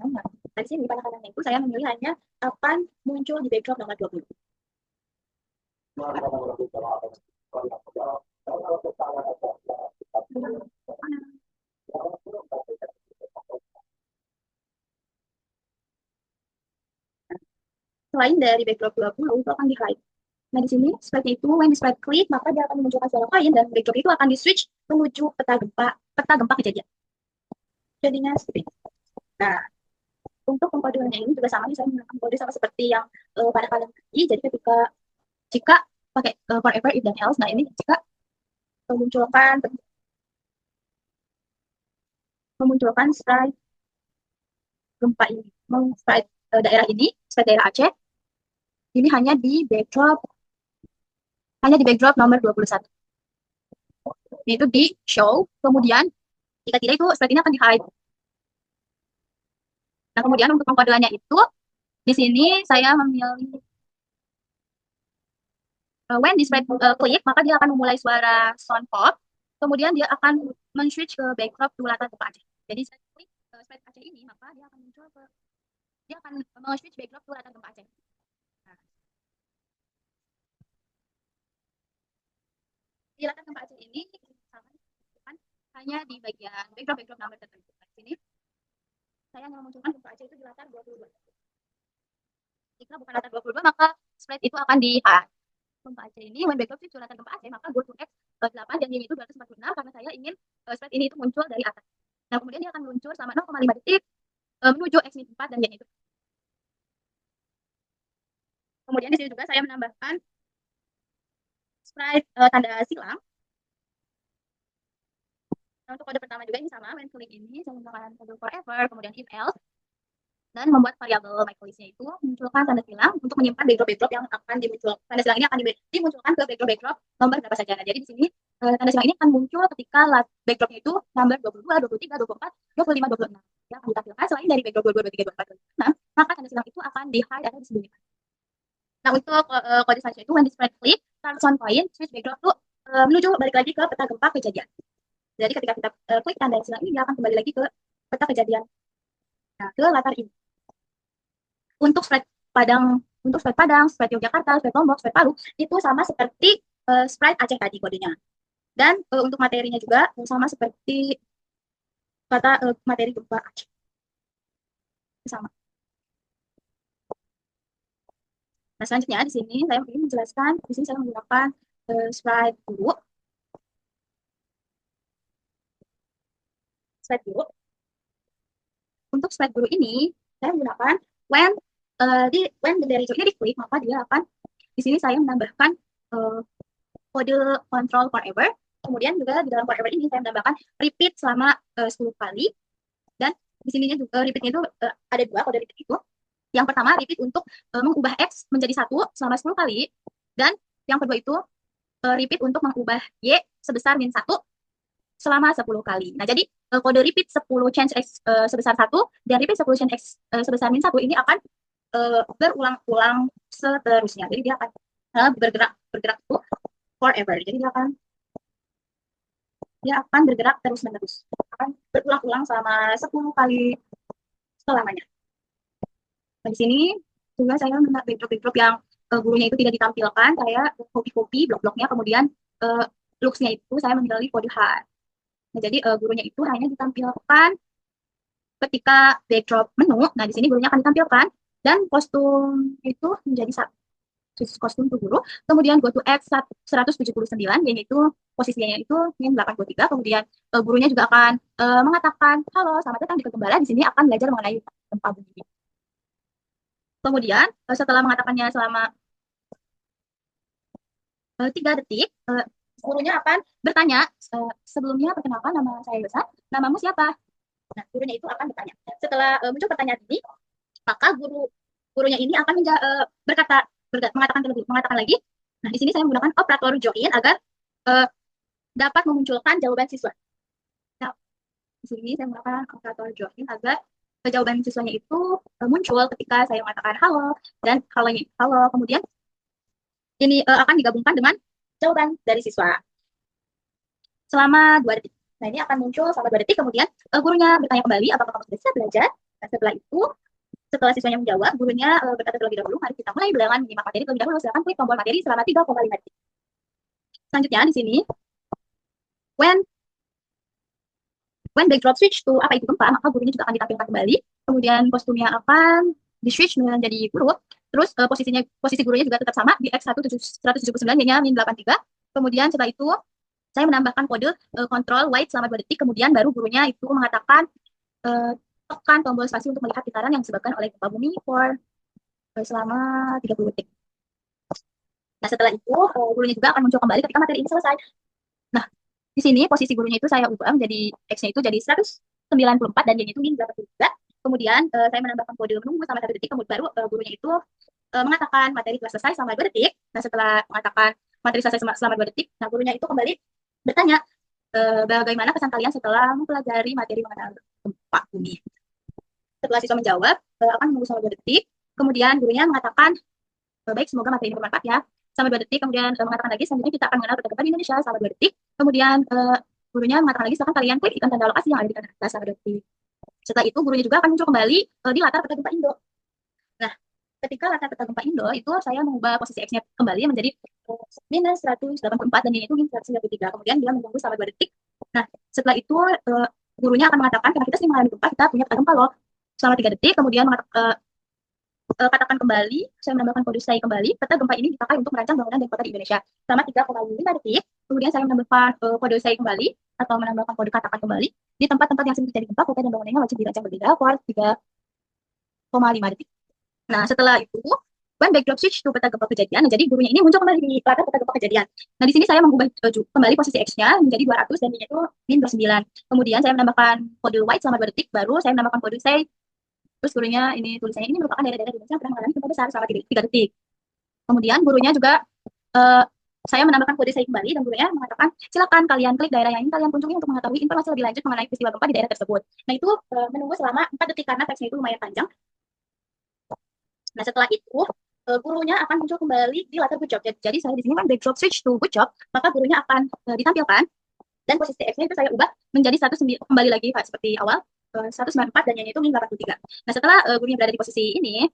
Nah, di sini panah-panahnya itu saya memilih hanya akan muncul di backdrop nomor 20. Selain dari backdrop 20, itu akan di-hide. Nah, di sini seperti itu, when di sprite klik, maka dia akan memunculkan suara lain, dan backdrop itu akan di-switch menuju peta gempa kejadian. Jadinya seperti itu. Nah, untuk pengkodeannya ini juga sama, misalnya menggunakan kode sama seperti yang pada kalian tadi. Jadi jika pakai forever, if, dan else, nah ini jika memunculkan sprite gempa ini, sprite daerah ini, sprite daerah Aceh, ini hanya di backdrop nomor 21. Itu di show, kemudian jika tidak itu sprite ini akan di-hide. Nah, kemudian untuk pengkodeannya itu, di sini saya memilih when di sprite klik, maka dia akan memulai suara sound pop, kemudian dia akan men-switch ke backdrop latar gempa Aceh. Jadi saya klik sprite Aceh ini, maka dia akan men-switch backdrop latar gempa Aceh. Nah, di latar gempa Aceh ini hanya di bagian backdrop nomor tertentu. Di sini saya hanya memunculkan gempa Aceh itu di latar 22. Jika bukan latar 22, maka sprite itu akan di-hide. Gempa Aceh ini, when backdrop switch latar gempa Aceh, maka go to X 8 dan y itu 246, karena saya ingin sprite ini itu muncul dari atas. Nah, kemudian dia akan meluncur selama 0,5 detik menuju X 4 dan y itu. Kemudian di sini juga saya menambahkan sprite tanda silang. Nah, untuk kode pertama juga ini sama, when klik ini saya menggunakan kode forever, kemudian if else, dan membuat variabel MyCollision itu munculkan tanda silang untuk menyimpan backdrop yang akan dimunculkan. Tanda silang ini akan dimunculkan ke backdrop nomor berapa saja. Nah, jadi di sini tanda silang ini akan muncul ketika backdropnya itu nomor 22, 23, 24, 25, 26. Ya, akan ditampilkan selain dari backdrop 22, 23, 24, 26, maka tanda silang itu akan di-hide atau disembunyikan. Nah, untuk kode selanjutnya itu when the sprite click, starts on point, switch backdrop tuh menuju balik lagi ke peta gempa kejadian. Jadi ketika kita klik tanda silang ini, dia akan kembali lagi ke peta kejadian. Nah, ke latar ini. Untuk sprite Padang, sprite Yogyakarta, sprite Lombok, sprite Palu, itu sama seperti sprite Aceh tadi kodenya. Dan untuk materinya juga sama seperti kata materi gempa Aceh. Sama. Nah, selanjutnya di sini saya ingin menjelaskan, di sini saya menggunakan sprite biru. Sprite biru. Untuk sprite biru ini, saya menggunakan when bendera hijau ini diklik, maka dia akan, di sini saya menambahkan kode control forever. Kemudian juga di dalam forever ini saya menambahkan repeat selama 10 kali. Dan di sininya juga repeatnya itu ada dua kode repeat itu. Yang pertama repeat untuk mengubah X menjadi 1 selama 10 kali. Dan yang kedua itu repeat untuk mengubah Y sebesar min 1 selama 10 kali. Nah, jadi kode repeat 10 change X sebesar 1 dan repeat 10 change X sebesar min 1 ini akan berulang-ulang seterusnya. Jadi dia akan bergerak tuh forever. Jadi dia akan bergerak terus-menerus. Akan berulang-ulang selama 10 kali selamanya. Nah, di sini juga saya melihat backdrop yang gurunya itu tidak ditampilkan. Saya copy blok-bloknya, kemudian looks-nya itu saya mengambil kode H. Nah, jadi gurunya itu hanya ditampilkan ketika backdrop menu. Nah, di sini gurunya akan ditampilkan dan kostum itu menjadi satu kostum tuh guru. Kemudian go to X 179, yaitu posisinya itu min 83. Kemudian gurunya juga akan mengatakan, halo, selamat datang di Kegembala. Di sini akan belajar mengenai gempa bumi. Kemudian setelah mengatakannya selama 3 detik, gurunya akan bertanya, sebelumnya perkenalkan, nama saya Yosa, namamu siapa? Nah, gurunya itu akan bertanya. Setelah muncul pertanyaan ini, maka gurunya ini akan mengatakan lagi. Nah, di sini saya menggunakan operator join agar dapat memunculkan jawaban siswa. Nah, di sini saya menggunakan operator join agar jawaban siswanya itu muncul ketika saya mengatakan halo dan halo. Kemudian ini akan digabungkan dengan jawaban dari siswa selama 2 detik. Nah, ini akan muncul selama 2 detik. Kemudian gurunya bertanya kembali, apakah kamu sudah siap belajar? Nah, setelah siswanya menjawab, gurunya berkata terlebih dahulu, mari kita mulai dengan menyimak materi terlebih dahulu. Silakan klik tombol materi selama 3,5 detik. Selanjutnya di sini, when backdrop switch to apa itu gempa, maka gurunya juga akan ditampilkan kembali. Kemudian kostumnya akan di switch menjadi guru. Terus posisi gurunya juga tetap sama di X 179 nya min 83. Kemudian setelah itu saya menambahkan kode control wait selama 2 detik. Kemudian baru gurunya itu mengatakan tekan tombol spasi untuk melihat getaran yang disebabkan oleh gempa bumi selama 30 detik. Nah, setelah itu gurunya juga akan muncul kembali ketika materi ini selesai. Nah, di sini posisi gurunya itu saya ubah menjadi X-nya itu jadi 194 dan Y-nya itu min 83. Kemudian saya menambahkan kode menunggu selama 1 detik, kemudian baru gurunya itu mengatakan materi telah selesai selama 2 detik. Nah, setelah mengatakan materi selesai selama 2 detik, nah gurunya itu kembali bertanya, bagaimana kesan kalian setelah mempelajari materi mengenai gempa bumi? Setelah siswa menjawab, akan menunggu selama 2 detik. Kemudian gurunya mengatakan, baik, semoga materi ini bermanfaat ya. Selama 2 detik, kemudian mengatakan lagi, selanjutnya kita akan mengenal peta gempa di Indonesia selama 2 detik. Kemudian gurunya mengatakan lagi, silakan kalian klik ikon tanda lokasi yang ada di kanan atas selama 2 detik. Setelah itu, gurunya juga akan muncul kembali di latar peta gempa Indo. Nah, ketika latar peta gempa Indo, itu saya mengubah posisi X-nya kembali menjadi minus 184 dan Y itu minus 193. Kemudian dia menunggu selama 2 detik. Nah, setelah itu gurunya akan mengatakan, karena kita sering mengalami gempa, kita punya peta gempa loh. Selama 3 detik, kemudian katakan kembali, saya menambahkan kode saya kembali, peta gempa ini dipakai untuk merancang bangunan dan kota di Indonesia. Selama 3,5 detik, kemudian saya menambahkan kode saya kembali, atau menambahkan kode katakan kembali, di tempat-tempat yang sering terjadi gempa, kota dan bangunannya wajib dirancang berbeda for 3,5 detik. Nah, setelah itu, when backdrop switch to peta gempa kejadian. Nah, jadi gurunya ini muncul kembali di latar peta gempa kejadian. Nah, di sini saya mengubah kembali posisi X-nya menjadi 200 dan Y-nya itu min 29. Kemudian saya menambahkan kode white selama 2 detik, baru saya menambahkan kode say. Terus gurunya ini tulisannya ini merupakan daerah-daerah di Indonesia yang pernah mengalami gempa besar selama 3 detik. Kemudian gurunya juga eh, saya menambahkan kode saya kembali dan gurunya mengatakan silakan kalian klik daerah yang ingin kalian kunjungi untuk mengetahui informasi lebih lanjut mengenai peristiwa gempa di daerah tersebut. Nah itu menunggu selama 4 detik karena teksnya itu lumayan panjang. Nah setelah itu gurunya akan muncul kembali di latar good job. Jadi saya di sini kan backdrop switch to good job, maka gurunya akan ditampilkan dan posisi X-nya itu saya ubah menjadi 109, kembali lagi seperti awal 194 dan Y-nya itu min 83. Nah setelah gurunya berada di posisi ini,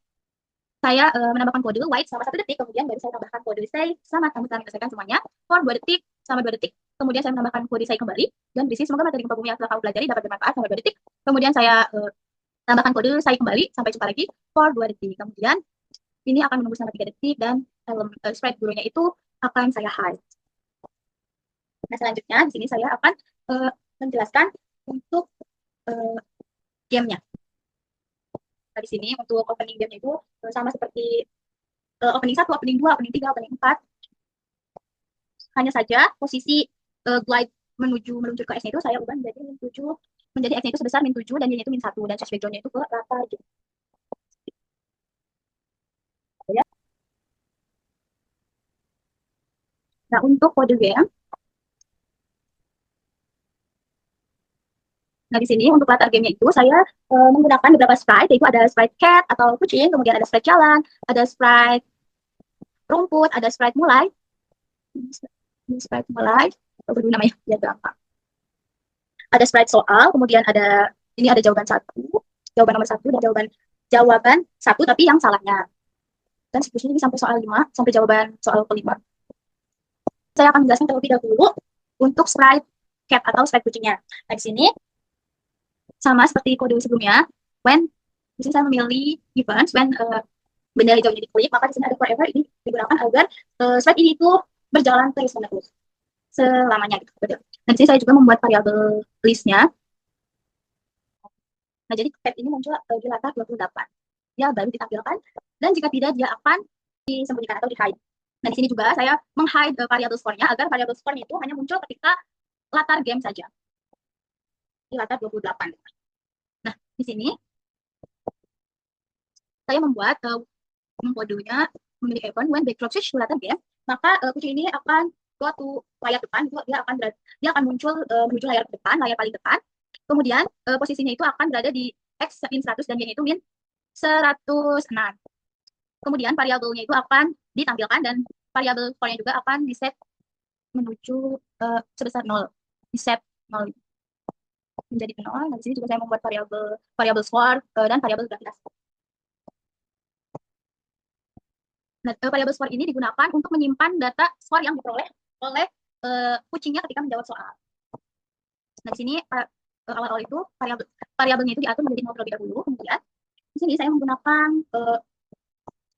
saya menambahkan kode white selama 1 detik, kemudian baru saya tambahkan kode say selamat kamu telah menyelesaikan semuanya for 2 detik selama 2 detik. Kemudian saya menambahkan kode say kembali dan berisi semoga materi gempa bumi yang telah kamu pelajari dapat bermanfaat selama 2 detik. Kemudian saya tambahkan kode say kembali sampai jumpa lagi for 2 detik. Kemudian ini akan menunggu selama 3 detik dan sprite gurunya itu akan saya hide. Nah selanjutnya di sini saya akan menjelaskan untuk gamenya. Nah, di sini untuk opening game itu sama seperti opening 1, opening 2, opening 3, opening 4. Hanya saja posisi glide meluncur ke X-nya itu saya ubah menjadi min 7, menjadi X-nya itu sebesar min 7 dan Y-nya itu min 1 dan change background-nya itu ke rata gitu. Ya. Nah, untuk kode game, nah di sini untuk latar gamenya itu saya menggunakan beberapa sprite, yaitu ada sprite cat atau kucing, kemudian ada sprite jalan, ada sprite rumput, ada sprite mulai, berdua namanya, ya gampang. Ada sprite soal, kemudian ada ini ada jawaban nomor 1 dan jawaban 1 tapi yang salahnya. Dan seterusnya ini sampai soal 5, sampai jawaban soal kelima. Saya akan menjelaskan terlebih dahulu untuk sprite cat atau sprite kucingnya. Nah, di sini sama seperti kode sebelumnya, when di sini saya memilih events when benda hijau ini diklik, maka di sini ada forever ini digunakan agar sprite ini itu berjalan terus-menerus selamanya gitu. Betul. Nah, di sini saya juga membuat variabel listnya. Nah, jadi tab ini muncul di latar 28. Dia baru ditampilkan dan jika tidak dia akan disembunyikan atau di-hide. Nah, di sini juga saya meng-hide variabel score-nya agar variabel score-nya itu hanya muncul ketika latar game saja. Di latar 28. Nah, di sini saya membuat kodenya memiliki event when backdrop switch to latar game, maka kucing ini akan go to layar depan, dia akan muncul menuju layar depan, layar paling depan. Kemudian posisinya itu akan berada di X min 100 dan Y itu min 106. Kemudian variabelnya itu akan ditampilkan dan variabel score-nya juga akan di-set menuju sebesar 0. Di-set 0 menjadi 0. Nah, di sini juga saya membuat variabel score dan variabel gravitasi. Nah, variabel score ini digunakan untuk menyimpan data score yang diperoleh oleh kucingnya ketika menjawab soal. Nah, di sini awal-awal itu variabelnya itu diatur menjadi 0 terlebih dahulu. Kemudian di sini saya menggunakan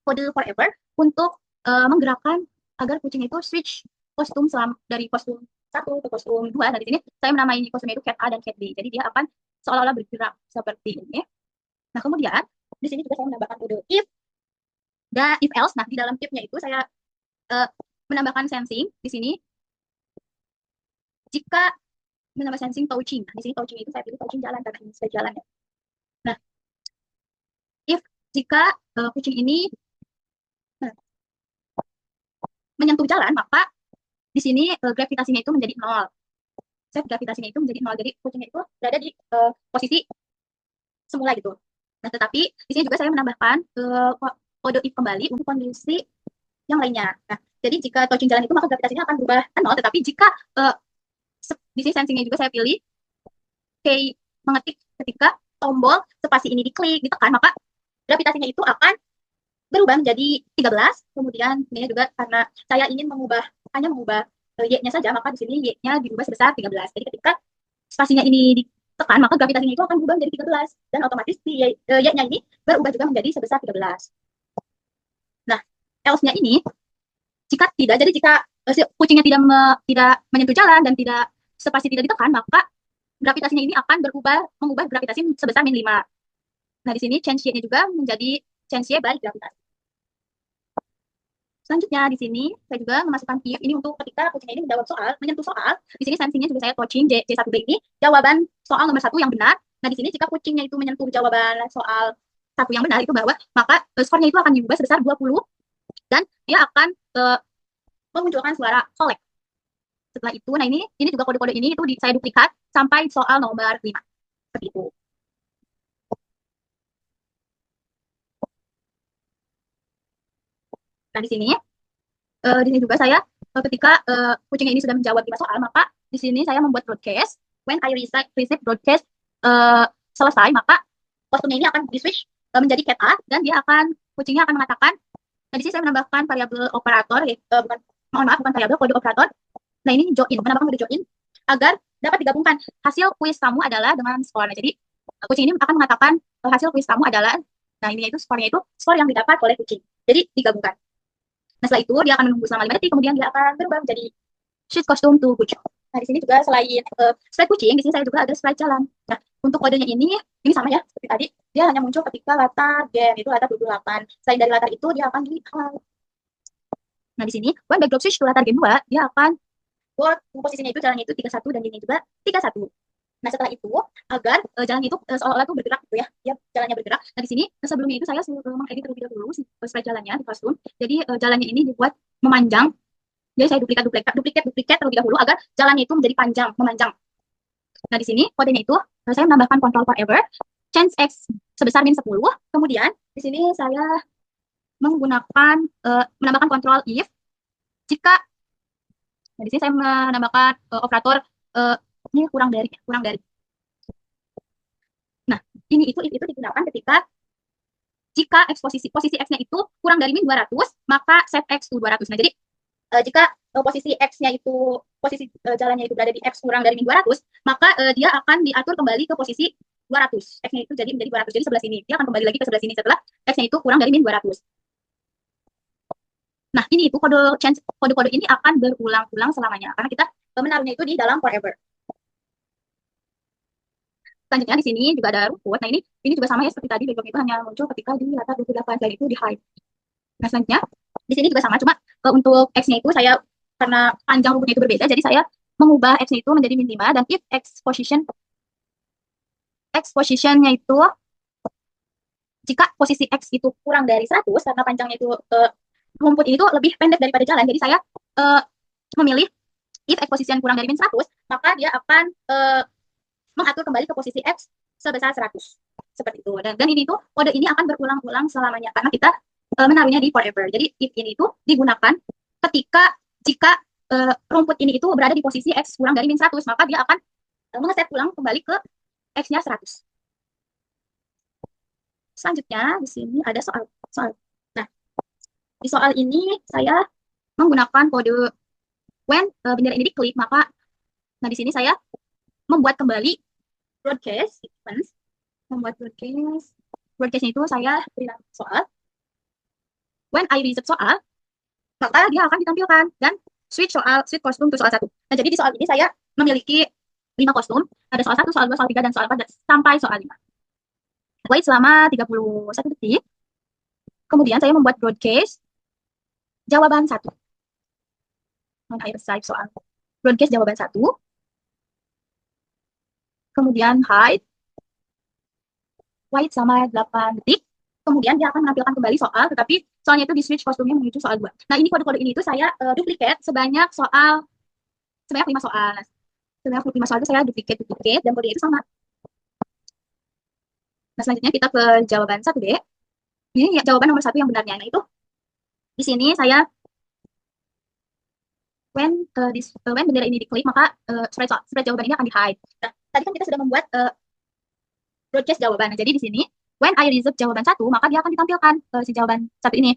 kode forever untuk menggerakkan agar kucing itu switch kostum dari kostum 1 ke kostum 2. Nah, di sini saya menamai kostumnya itu cat A dan cat B. Jadi dia akan seolah-olah bergerak seperti ini. Nah, kemudian di sini juga saya menambahkan kode if dan if else. Nah, di dalam if-nya itu saya menambahkan sensing di sini. Jika menambah sensing touching. Nah, di sini touching itu saya pilih touching jalan karena ini saya jalan ya. Nah, if jika kucing ini menyentuh jalan, maka di sini gravitasinya itu menjadi 0. Set gravitasinya itu menjadi 0. Jadi kucingnya itu berada di posisi semula gitu. Nah, tetapi di sini juga saya menambahkan kode if kembali untuk kondisi yang lainnya. Nah, jadi jika touching jalan itu maka gravitasinya akan berubah 0, tetapi jika di sini sensingnya juga saya pilih kayak mengetik ketika tombol spasi ini diklik, ditekan, maka gravitasinya itu akan berubah menjadi 13. Kemudian ini juga karena saya ingin hanya mengubah Y-nya saja, maka di sini Y-nya diubah sebesar 13. Jadi ketika spasinya ini ditekan, maka gravitasinya itu akan berubah menjadi 13 dan otomatis Y-nya ini berubah juga menjadi sebesar 13. Nah, else-nya ini jika tidak, jadi jika kucingnya tidak menyentuh jalan dan spasi tidak ditekan, maka gravitasinya ini akan mengubah gravitasi sebesar min 5. Nah, di sini change Y-nya juga menjadi change Y balik gravitasi. Selanjutnya di sini saya juga memasukkan if ini untuk ketika kucingnya ini menjawab soal, menyentuh soal. Di sini sanksinya juga saya touching J1B ini jawaban soal nomor 1 yang benar. Nah, di sini jika kucingnya itu menyentuh jawaban soal 1 yang benar itu bahwa maka skornya itu akan diubah sebesar 20 dan dia akan memunculkan suara collect. Setelah itu, nah ini juga kode-kode ini itu saya duplikat sampai soal nomor 5. Seperti itu. Nah, di sini juga saya ketika kucingnya ini sudah menjawab 5 soal, maka di sini saya membuat broadcast. When I receive broadcast selesai, maka kostumnya ini akan di-switch menjadi cat A dan kucingnya akan mengatakan, nah di sini saya menambahkan variabel operator, mohon maaf bukan variabel, kode operator. Nah, ini join, menambahkan kode join agar dapat digabungkan hasil kuis kamu adalah dengan skor. Nah, jadi kucing ini akan mengatakan hasil kuis kamu adalah, nah ini itu skornya itu skor yang didapat oleh kucing. Jadi digabungkan. Nah, setelah itu dia akan menunggu selama 5 detik, kemudian dia akan berubah menjadi shift costume to kucing. Nah, di sini juga selain sprite kucing, di sini saya juga ada sprite jalan. Nah, untuk kodenya ini sama ya, seperti tadi. Dia hanya muncul ketika latar game, itu latar 28. Selain dari latar itu, dia akan di hide. Nah, di sini, when backdrop switch to latar game 2, dia akan posisinya itu jalannya itu 31 dan ini juga 31. Nah, setelah itu agar jalannya itu seolah-olah itu bergerak gitu ya. Ya, jalannya bergerak. Nah, di sini sebelumnya itu saya mengedit terlebih dahulu slide jalannya di Classroom. Jadi jalannya ini dibuat memanjang. Jadi saya duplikat terlebih dahulu agar jalannya itu menjadi panjang, memanjang. Nah, di sini kodenya itu saya menambahkan control forever, change x sebesar min 10. Kemudian di sini saya menggunakan menambahkan control if jika. Nah, di sini saya menambahkan operator ini kurang dari. Nah, itu digunakan ketika jika posisi x-nya itu kurang dari min 200, maka set x to 200. Nah, jadi jika posisi x-nya itu jalannya itu berada di x kurang dari min 200, maka dia akan diatur kembali ke posisi 200. X-nya itu jadi menjadi 200. Jadi sebelah sini. Dia akan kembali lagi ke sebelah sini setelah x-nya itu kurang dari min 200. Nah, ini itu kode-kode ini akan berulang-ulang selamanya karena kita menaruhnya itu di dalam forever. Selanjutnya di sini juga ada rumput. Nah, ini juga sama ya seperti tadi, background itu hanya muncul ketika di latar 28 dan itu di hide. Nah, selanjutnya di sini juga sama, cuma untuk x-nya itu saya karena panjang rumputnya itu berbeda, jadi saya mengubah x-nya itu menjadi min 5 dan if x position-nya itu jika posisi x itu kurang dari 100 karena panjangnya itu rumput ini tuh lebih pendek daripada jalan, jadi saya memilih if x position kurang dari min 100, maka dia akan mengatur kembali ke posisi x sebesar 100. Seperti itu. Dan ini tuh kode ini akan berulang-ulang selamanya karena kita menaruhnya di forever. Jadi if ini itu digunakan jika rumput ini itu berada di posisi x kurang dari min 100, maka dia akan mengeset ulang kembali ke x-nya 100. Selanjutnya di sini ada soal. Nah, di soal ini saya menggunakan kode when bendera ini diklik, maka nah di sini saya membuat kembali broadcast sequence. Membuat broadcastnya itu saya beri soal. When I receive soal, maka dia akan ditampilkan dan switch kostum ke soal 1. Nah, jadi di soal ini saya memiliki 5 kostum. Ada soal 1, soal 2, soal 3, dan soal 4 sampai soal 5. Wait selama 31 detik. Kemudian saya membuat broadcast jawaban 1. When I receive soal. Broadcast jawaban 1. Kemudian hide. Wait selama 8 detik. Kemudian dia akan menampilkan kembali soal, tetapi soalnya itu di switch kostumnya menuju soal 2. Nah, ini kode-kode ini itu saya duplikat sebanyak 5 soal. Sebanyak 5 soal itu saya duplikat dan kode itu sama. Nah, selanjutnya kita ke jawaban 1B. Ini ya, jawaban nomor 1 yang benarnya. Nah, itu di sini saya when bendera ini diklik, maka sprite jawaban ini akan di-hide. Nah, tadi kan kita sudah membuat broadcast jawaban. Nah, jadi di sini when I receive jawaban 1, maka dia akan ditampilkan si jawaban 1 ini.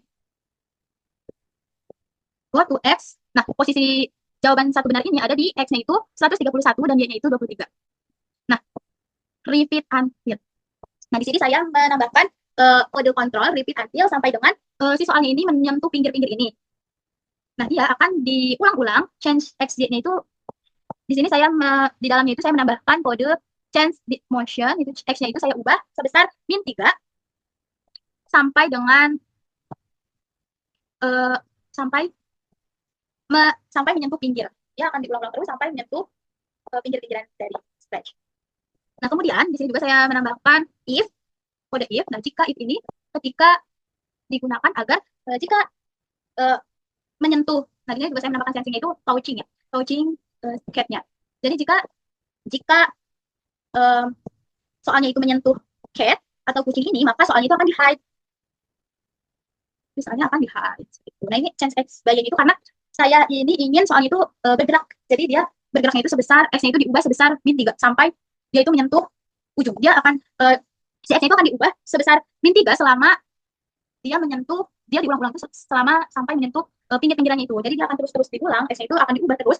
Go to X. Nah, posisi jawaban 1 benar ini ada di X-nya itu 131 dan Y-nya itu 23. Nah, repeat until. Nah, di sini saya menambahkan kode kontrol repeat until sampai dengan si soalnya ini menyentuh pinggir-pinggir ini. Nah, dia akan diulang-ulang. Change XY-nya itu di sini saya di dalamnya itu saya menambahkan kode change motion, itu X-nya itu saya ubah sebesar -3 sampai dengan sampai sampai menyentuh pinggir. Dia akan diulang-ulang terus sampai menyentuh pinggir-pinggiran dari stretch. Nah, kemudian di sini juga saya menambahkan if, kode if. Nah, jika if ini ketika digunakan agar jika menyentuh. Nah, ini juga saya menambahkan sensingnya itu touching ya, touching cat-nya. Jadi jika jika soalnya itu menyentuh cat atau kucing ini, maka soalnya itu akan di-hide. Misalnya akan di-hide. Nah, ini change x by y itu karena saya ini ingin soalnya itu bergerak. Jadi dia bergeraknya itu sebesar, x-nya itu diubah sebesar min 3 sampai dia itu menyentuh ujung. Dia akan si x-nya itu akan diubah sebesar min 3 selama dia menyentuh, dia diulang-ulang itu selama sampai menyentuh pinggir-pinggirannya itu. Jadi dia akan terus-terus diulang, x-nya itu akan diubah terus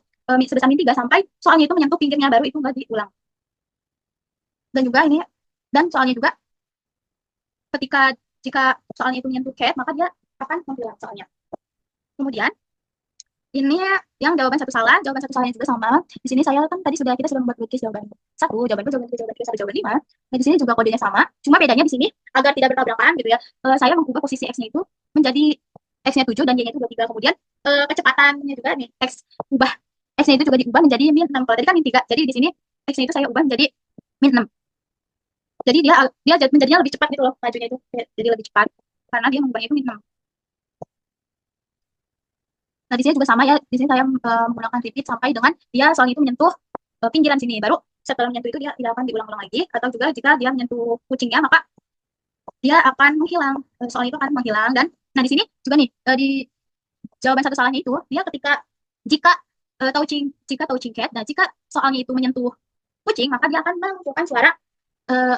sebesar min 3 sampai soalnya itu menyentuh pinggirnya, baru itu nggak diulang. Dan juga ini, dan soalnya juga ketika jika soalnya itu menyentuh cat, maka dia akan menghilang soalnya. Kemudian ini yang jawaban satu salah, jawaban satu salahnya juga sama. Di sini saya kan tadi kita sudah membuat quiz jawaban satu, jawaban dua, jawaban tiga, jawaban tiga, sampai jawaban lima. Nah, di sini juga kodenya sama, cuma bedanya di sini agar tidak bertabrakan gitu ya. Saya mengubah posisi x-nya itu menjadi x-nya 7 dan y-nya itu 23. Kemudian kecepatannya juga nih, x-nya itu juga diubah menjadi min 6. Kalau tadi kan min 3. Jadi di sini x-nya itu saya ubah menjadi min 6. Jadi dia menjadinya lebih cepat gitu loh, majunya itu jadi lebih cepat karena dia mengubahnya itu min 6. Nah, di sini juga sama ya. Di sini saya menggunakan repeat sampai dengan dia soalnya itu menyentuh pinggiran sini. Baru setelah menyentuh itu dia tidak akan diulang-ulang lagi. Atau juga jika dia menyentuh kucingnya, maka dia akan menghilang. Soalnya itu akan menghilang. Dan nah di sini juga nih di jawaban satu salahnya itu dia ketika jika touching cat, dan jika soalnya itu menyentuh kucing, maka dia akan mengeluarkan suara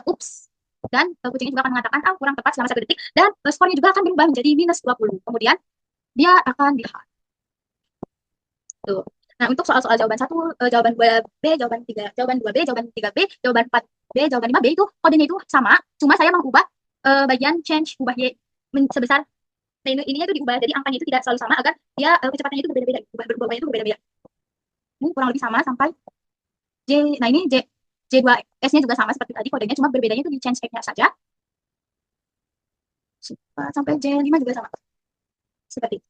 ups. Dan kucingnya juga akan mengatakan kurang tepat selama 1 detik. Dan skornya juga akan berubah menjadi minus 20. Kemudian dia akan dilihat. Tuh. Nah, untuk soal-soal jawaban 1, jawaban 2B, jawaban 3, jawaban 2B, jawaban 3B, jawaban 4B, jawaban 5B itu kodenya itu sama, cuma saya mengubah bagian change, ubah Y sebesar, nah ininya itu diubah, jadi angkanya itu tidak selalu sama agar dia kecepatannya itu berbeda-beda, ubahnya itu berbeda-beda. Ini kurang lebih sama sampai J, nah ini J2S-nya juga sama seperti tadi kodenya, cuma berbedanya itu di change X-nya saja. Sampai J5 juga sama. Seperti itu.